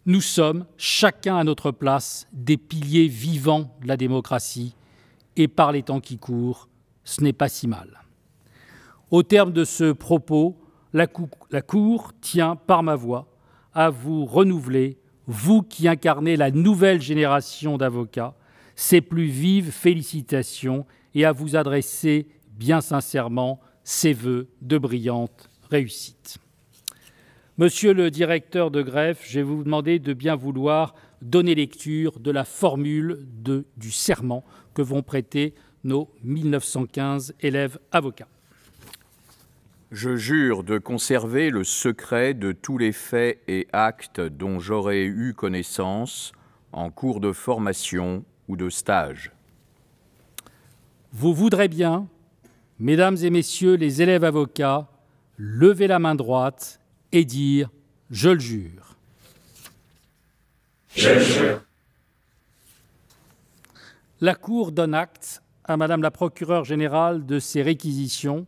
Nous sommes, chacun à notre place, des piliers vivants de la démocratie, et par les temps qui courent, ce n'est pas si mal. Au terme de ce propos, la Cour tient, par ma voix, à vous renouveler, vous qui incarnez la nouvelle génération d'avocats, ses plus vives félicitations et à vous adresser bien sincèrement ses vœux de brillante réussite. Monsieur le directeur de greffe, je vais vous demander de bien vouloir donner lecture de la formule du serment que vont prêter nos 1915 élèves avocats. Je jure de conserver le secret de tous les faits et actes dont j'aurai eu connaissance en cours de formation ou de stage. Vous voudrez bien, mesdames et messieurs les élèves avocats, lever la main droite et dire « Je le jure ». Je le jure. La Cour donne acte à Madame la procureure générale de ces réquisitions,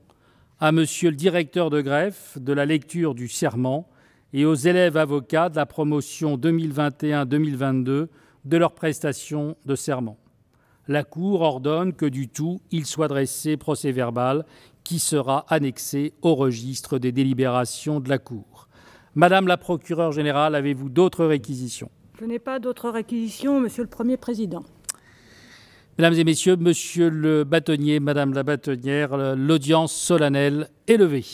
à Monsieur le directeur de greffe de la lecture du serment et aux élèves avocats de la promotion 2021-2022 de leur prestation de serment. La Cour ordonne que du tout, il soit dressé procès-verbal qui sera annexé au registre des délibérations de la Cour. Madame la procureure générale, avez-vous d'autres réquisitions? Je n'ai pas d'autres réquisitions, Monsieur le Premier Président. Mesdames et Messieurs, Monsieur le bâtonnier, Madame la bâtonnière, l'audience solennelle est levée.